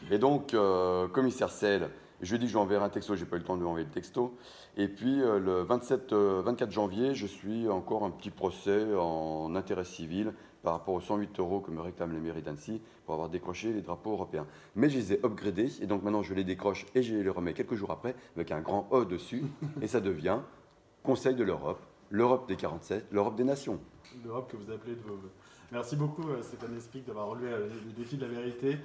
Et donc, commissaire Sel, jeudi je lui enverrai un texto, j'ai pas eu le temps de lui envoyer le texto. Et puis le 24 janvier, je suis encore un petit procès en intérêt civil par rapport aux 108 € que me réclament les mairies d'Annecy pour avoir décroché les drapeaux européens. Mais je les ai upgradés et donc maintenant je les décroche et je les remets quelques jours après avec un grand E dessus et ça devient Conseil de l'Europe, l'Europe des 47, l'Europe des nations. L'Europe que vous appelez de vos voeux. Merci beaucoup Stéphane Espic d'avoir relevé le défi de la vérité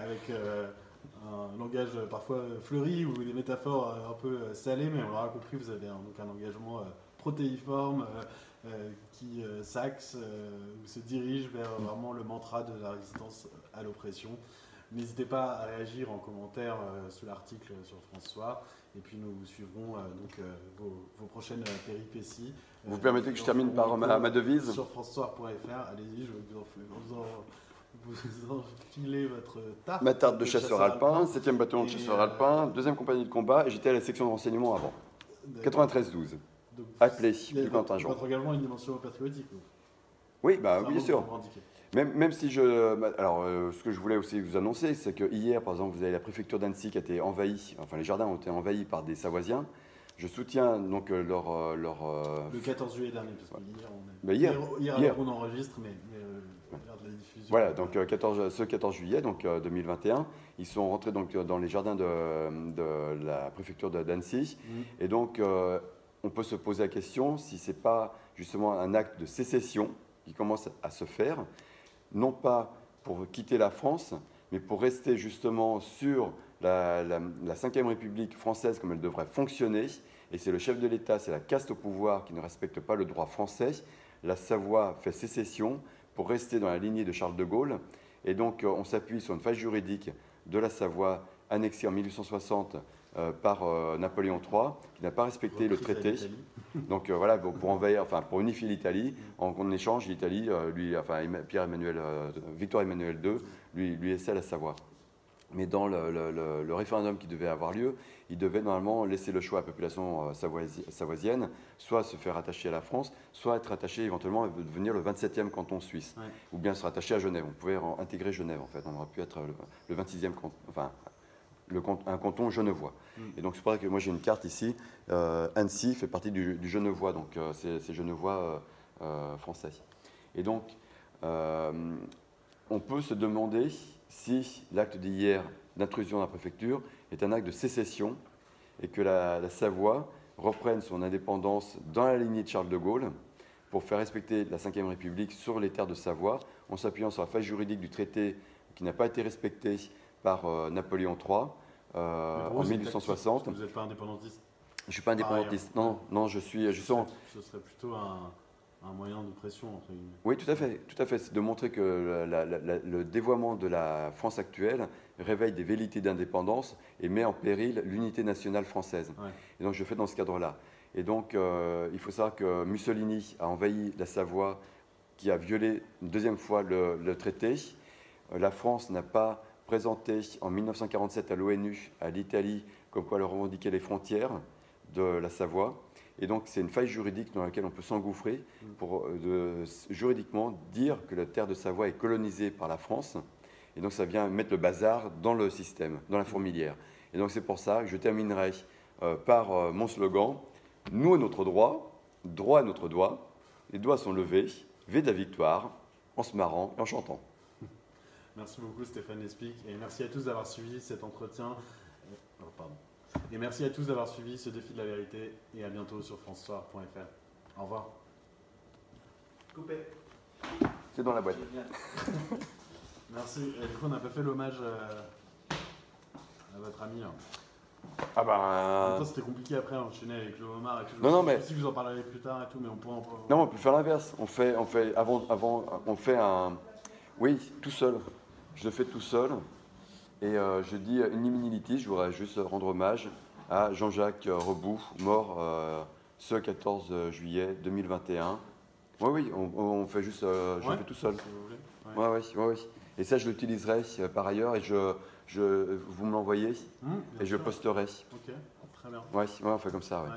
avec un langage parfois fleuri ou des métaphores un peu salées, mais on l'aura compris, vous avez donc un engagement protéiforme qui s'axe ou se dirige vers vraiment le mantra de la résistance à l'oppression. N'hésitez pas à réagir en commentaire sous l'article sur France Soir et puis nous suivrons vos prochaines péripéties. Vous permettez que je termine par ma devise? Sur francesoir.fr, allez-y, je vais vous enfilez votre tarte. Ma tarte de chasseur alpin, 7e bataillon de chasseur alpin, 2e compagnie de combat, et j'étais à la section de renseignement avant. 93-12. Appelé, plus contingent. Votre engagement a une dimension patriotique. Oui, bah, bien sûr. Même si alors, ce que je voulais aussi vous annoncer, c'est que hier, par exemple, vous avez la préfecture d'Annecy qui a été envahie, enfin les jardins ont été envahis par des Savoisiens. Je soutiens donc leur le 14 juillet dernier, parce que hier on enregistre, mais de la diffusion. Voilà, donc ce 14 juillet donc, 2021, ils sont rentrés donc, dans les jardins de la préfecture d'Annecy. Et donc, on peut se poser la question si ce n'est pas justement un acte de sécession qui commence à se faire, non pas pour quitter la France, mais pour rester justement sur la Ve République française comme elle devrait fonctionner. Et c'est le chef de l'État, c'est la caste au pouvoir qui ne respecte pas le droit français. La Savoie fait sécession pour rester dans la lignée de Charles de Gaulle. Et donc, on s'appuie sur une faille juridique de la Savoie annexée en 1860 par Napoléon III, qui n'a pas respecté le traité. Donc voilà, pour envahir, enfin pour unifier l'Italie, en échange, l'Italie, Victor Emmanuel II, lui laissait la Savoie. Mais dans le référendum qui devait avoir lieu, il devait normalement laisser le choix à la population savoisienne, soit se faire attacher à la France, soit être attaché éventuellement à devenir le 27e canton suisse, Ouais. ou bien se rattacher à Genève. On pouvait intégrer Genève en fait, on aurait pu être le 26e canton, enfin un canton genevois. Et donc c'est pour ça que moi j'ai une carte ici, Annecy fait partie du Genevois, donc c'est Genevois français. Et donc on peut se demander si l'acte d'hier d'intrusion dans la préfecture est un acte de sécession et que la Savoie reprenne son indépendance dans la lignée de Charles de Gaulle pour faire respecter la Ve République sur les terres de Savoie en s'appuyant sur la phase juridique du traité qui n'a pas été respecté par Napoléon III en 1860. Vous n'êtes pas indépendantiste? Je ne suis pas indépendantiste. Non, non, je suis en... Ce serait plutôt un moyen de pression, entre guillemets. Oui, tout à fait. Tout à fait. C'est de montrer que le dévoiement de la France actuelle réveille des velléités d'indépendance et met en péril l'unité nationale française. Ouais. Et donc, je fais dans ce cadre-là. Et donc, il faut savoir que Mussolini a envahi la Savoie, qui a violé une deuxième fois le traité. La France n'a pas présenté en 1947 à l'ONU, à l'Italie, comme quoi elle revendiquait les frontières de la Savoie. Et donc, c'est une faille juridique dans laquelle on peut s'engouffrer pour juridiquement dire que la terre de Savoie est colonisée par la France. Et donc, ça vient mettre le bazar dans le système, dans la fourmilière. Et donc, c'est pour ça que je terminerai par mon slogan « Nous à notre droit, droit à notre doigt, les doigts sont levés, V de la victoire, en se marrant et en chantant. » Merci beaucoup Stéphane Lespic et merci à tous d'avoir suivi cet entretien. Et merci à tous d'avoir suivi ce défi de la vérité et à bientôt sur francesoir.fr. Au revoir. Coupé. C'est dans la boîte. Merci. Et du coup, on n'a pas fait l'hommage à votre ami. Là. Ah En bah... même temps, c'était compliqué après à enchaîner avec le homard et tout. Non, non, mais... Si vous en parlerez plus tard et tout, mais on pourrait... Non, on peut faire l'inverse. On fait on fait un... Oui, tout seul. Je le fais tout seul. Et je dis in litis, je voudrais juste rendre hommage à Jean-Jacques Rebout, mort ce 14 juillet 2021. Oui, oui, on fait juste... je le fais tout seul. Si vous voulez. Ouais, ouais, ouais, ouais. Et ça, je l'utiliserai par ailleurs et vous me l'envoyez et je posterai. Ok, très bien. Ouais, ouais, on fait comme ça, ouais.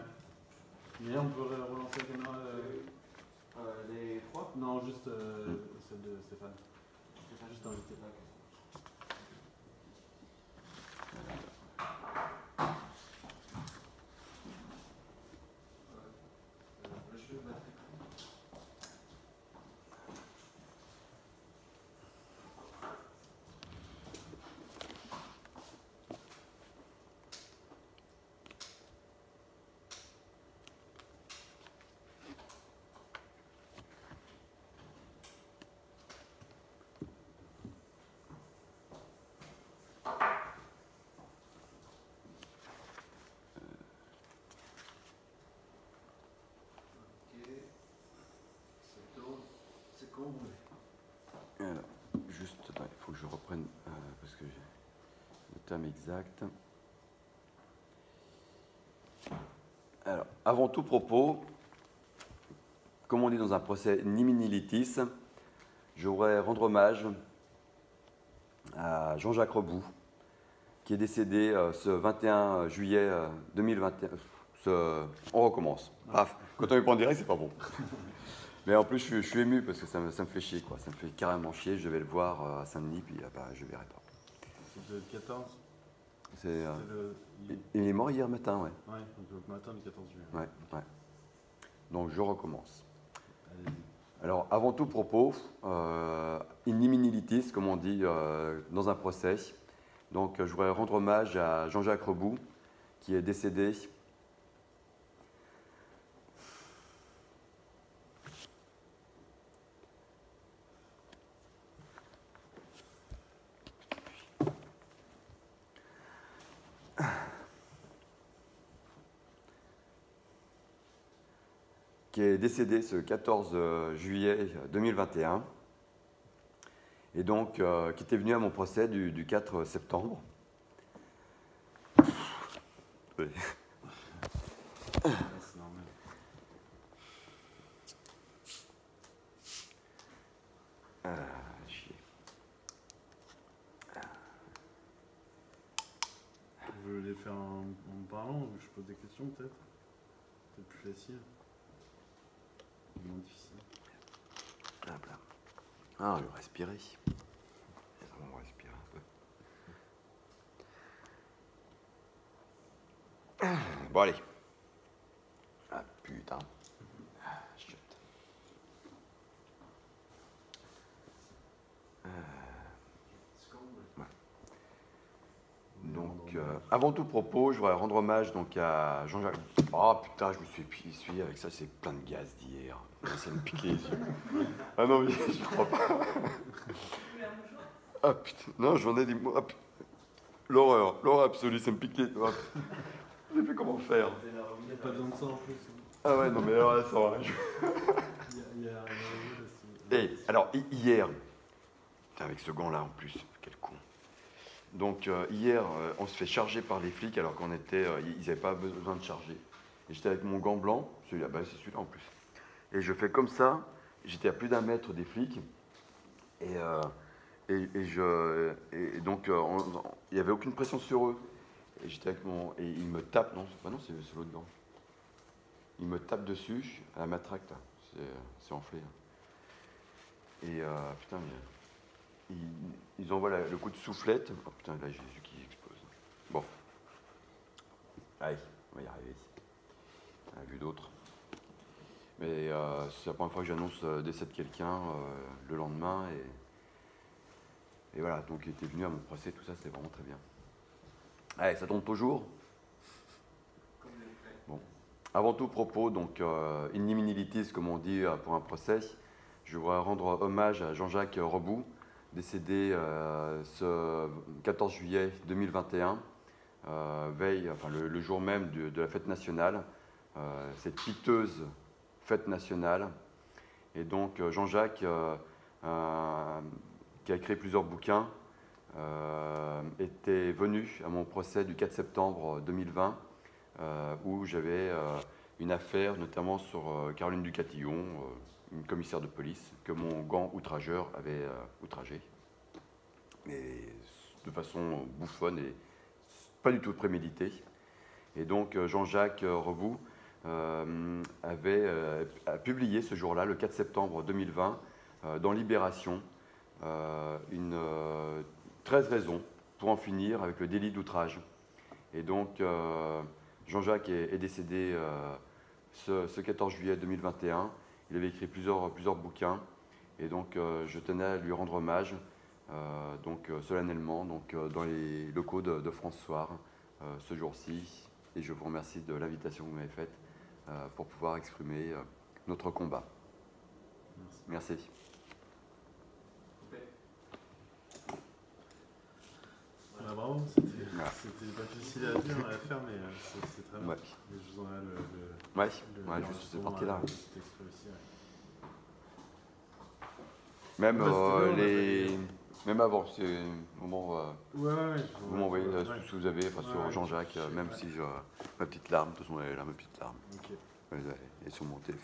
Mais on peut relancer la caméra Les trois. Non, juste celle de Stéphane. Juste invité. Alors, juste, il faut que je reprenne parce que j'ai le terme exact. Alors, avant tout propos, comme on dit dans un procès nimini litis, je voudrais rendre hommage à Jean-Jacques Rebout, qui est décédé ce 21 juillet 2021. On recommence. Paf, quand on n'est pas en direct, c'est pas bon. Mais en plus, je suis ému parce que ça me fait chier, quoi. Ça me fait carrément chier. Je vais le voir à Saint-Denis, puis je verrai pas. C'est le 14 Il est mort hier matin, ouais. Ouais, donc le matin du 14 juillet. Ouais, ouais. Donc je recommence. Allez-y. Alors, avant tout propos, in limine litis, comme on dit dans un procès. Donc, je voudrais rendre hommage à Jean-Jacques Rebout, qui est décédé ce 14 juillet 2021 et donc qui était venu à mon procès du 4 septembre. Oui. C'est normal. Chier. voulez faire en me parlant, je pose des questions peut-être. C'est plus facile. Moins difficile. Hop là. Ah, le respirer. On va respirer un peu. Bon, allez. Ah, putain. Ah, chut. Ouais. Donc, avant tout propos, je voudrais rendre hommage donc, à Jean-Jacques. Oh putain, je me suis essuyé avec ça, c'est plein de gaz d'hier. Ça me pique les yeux. Ah non, mais je crois pas. Ah putain, non, j'en ai des mots. Ah, l'horreur absolue, ça me pique les yeux. Je sais plus comment faire. Il n'y a pas besoin de ça en plus. Ah ouais, non, mais alors là, ça va. Et alors, hier, putain, avec ce gant-là en plus, quel con. Donc, hier, on se fait charger par les flics alors qu'on était. Ils n'avaient pas besoin de charger. Et j'étais avec mon gant blanc, celui-là, bah, c'est celui-là en plus. Et je fais comme ça, j'étais à plus d'1 mètre des flics. Et donc, il n'y avait aucune pression sur eux. Et j'étais avec mon. Et ils me tapent, non, bah non, c'est l'autre gant. Ils me tapent dessus, à la matraque, là. C'est enflé. Là. Et putain, ils envoient le coup de soufflette. Oh putain, là, j'ai les yeux qui explosent. Bon. Allez, on va y arriver. On a vu d'autres. Mais c'est la première fois que j'annonce le décès de quelqu'un le lendemain. Et voilà, donc il était venu à mon procès, tout ça, c'est vraiment très bien. Allez, ça tombe toujours. Bon. Avant tout propos, donc in limine litis, comme on dit pour un procès, je voudrais rendre hommage à Jean-Jacques Rebout, décédé ce 14 juillet 2021, le jour même de la fête nationale, cette piteuse fête nationale. Et donc Jean-Jacques, qui a écrit plusieurs bouquins, était venu à mon procès du 4 septembre 2020, où j'avais une affaire notamment sur Caroline Ducatillon, une commissaire de police, que mon gant outrageur avait outragée. Mais de façon bouffonne et pas du tout préméditée. Et donc Jean-Jacques Rebout a publié ce jour-là, le 4 septembre 2020, dans Libération, 13 raisons pour en finir avec le délit d'outrage. Et donc, Jean-Jacques est décédé ce 14 juillet 2021. Il avait écrit plusieurs bouquins. Et donc, je tenais à lui rendre hommage, solennellement, dans les locaux de France Soir, ce jour-ci. Et je vous remercie de l'invitation que vous m'avez faite pour pouvoir exprimer notre combat. Merci. Ah, bravo, c'était pas difficile à dire, à faire, mais c'est très bien. Ouais. Et je vous enverrai Juste cette partie-là. Aussi, ouais. Même, bon, même avant, c'est au moment ouais, vous m'envoyez ce que vous avez sur Jean-Jacques, même si j'ai ma petite larme, de toute façon, elle a ma petite larme. Okay. Elle est sur mon téléphone.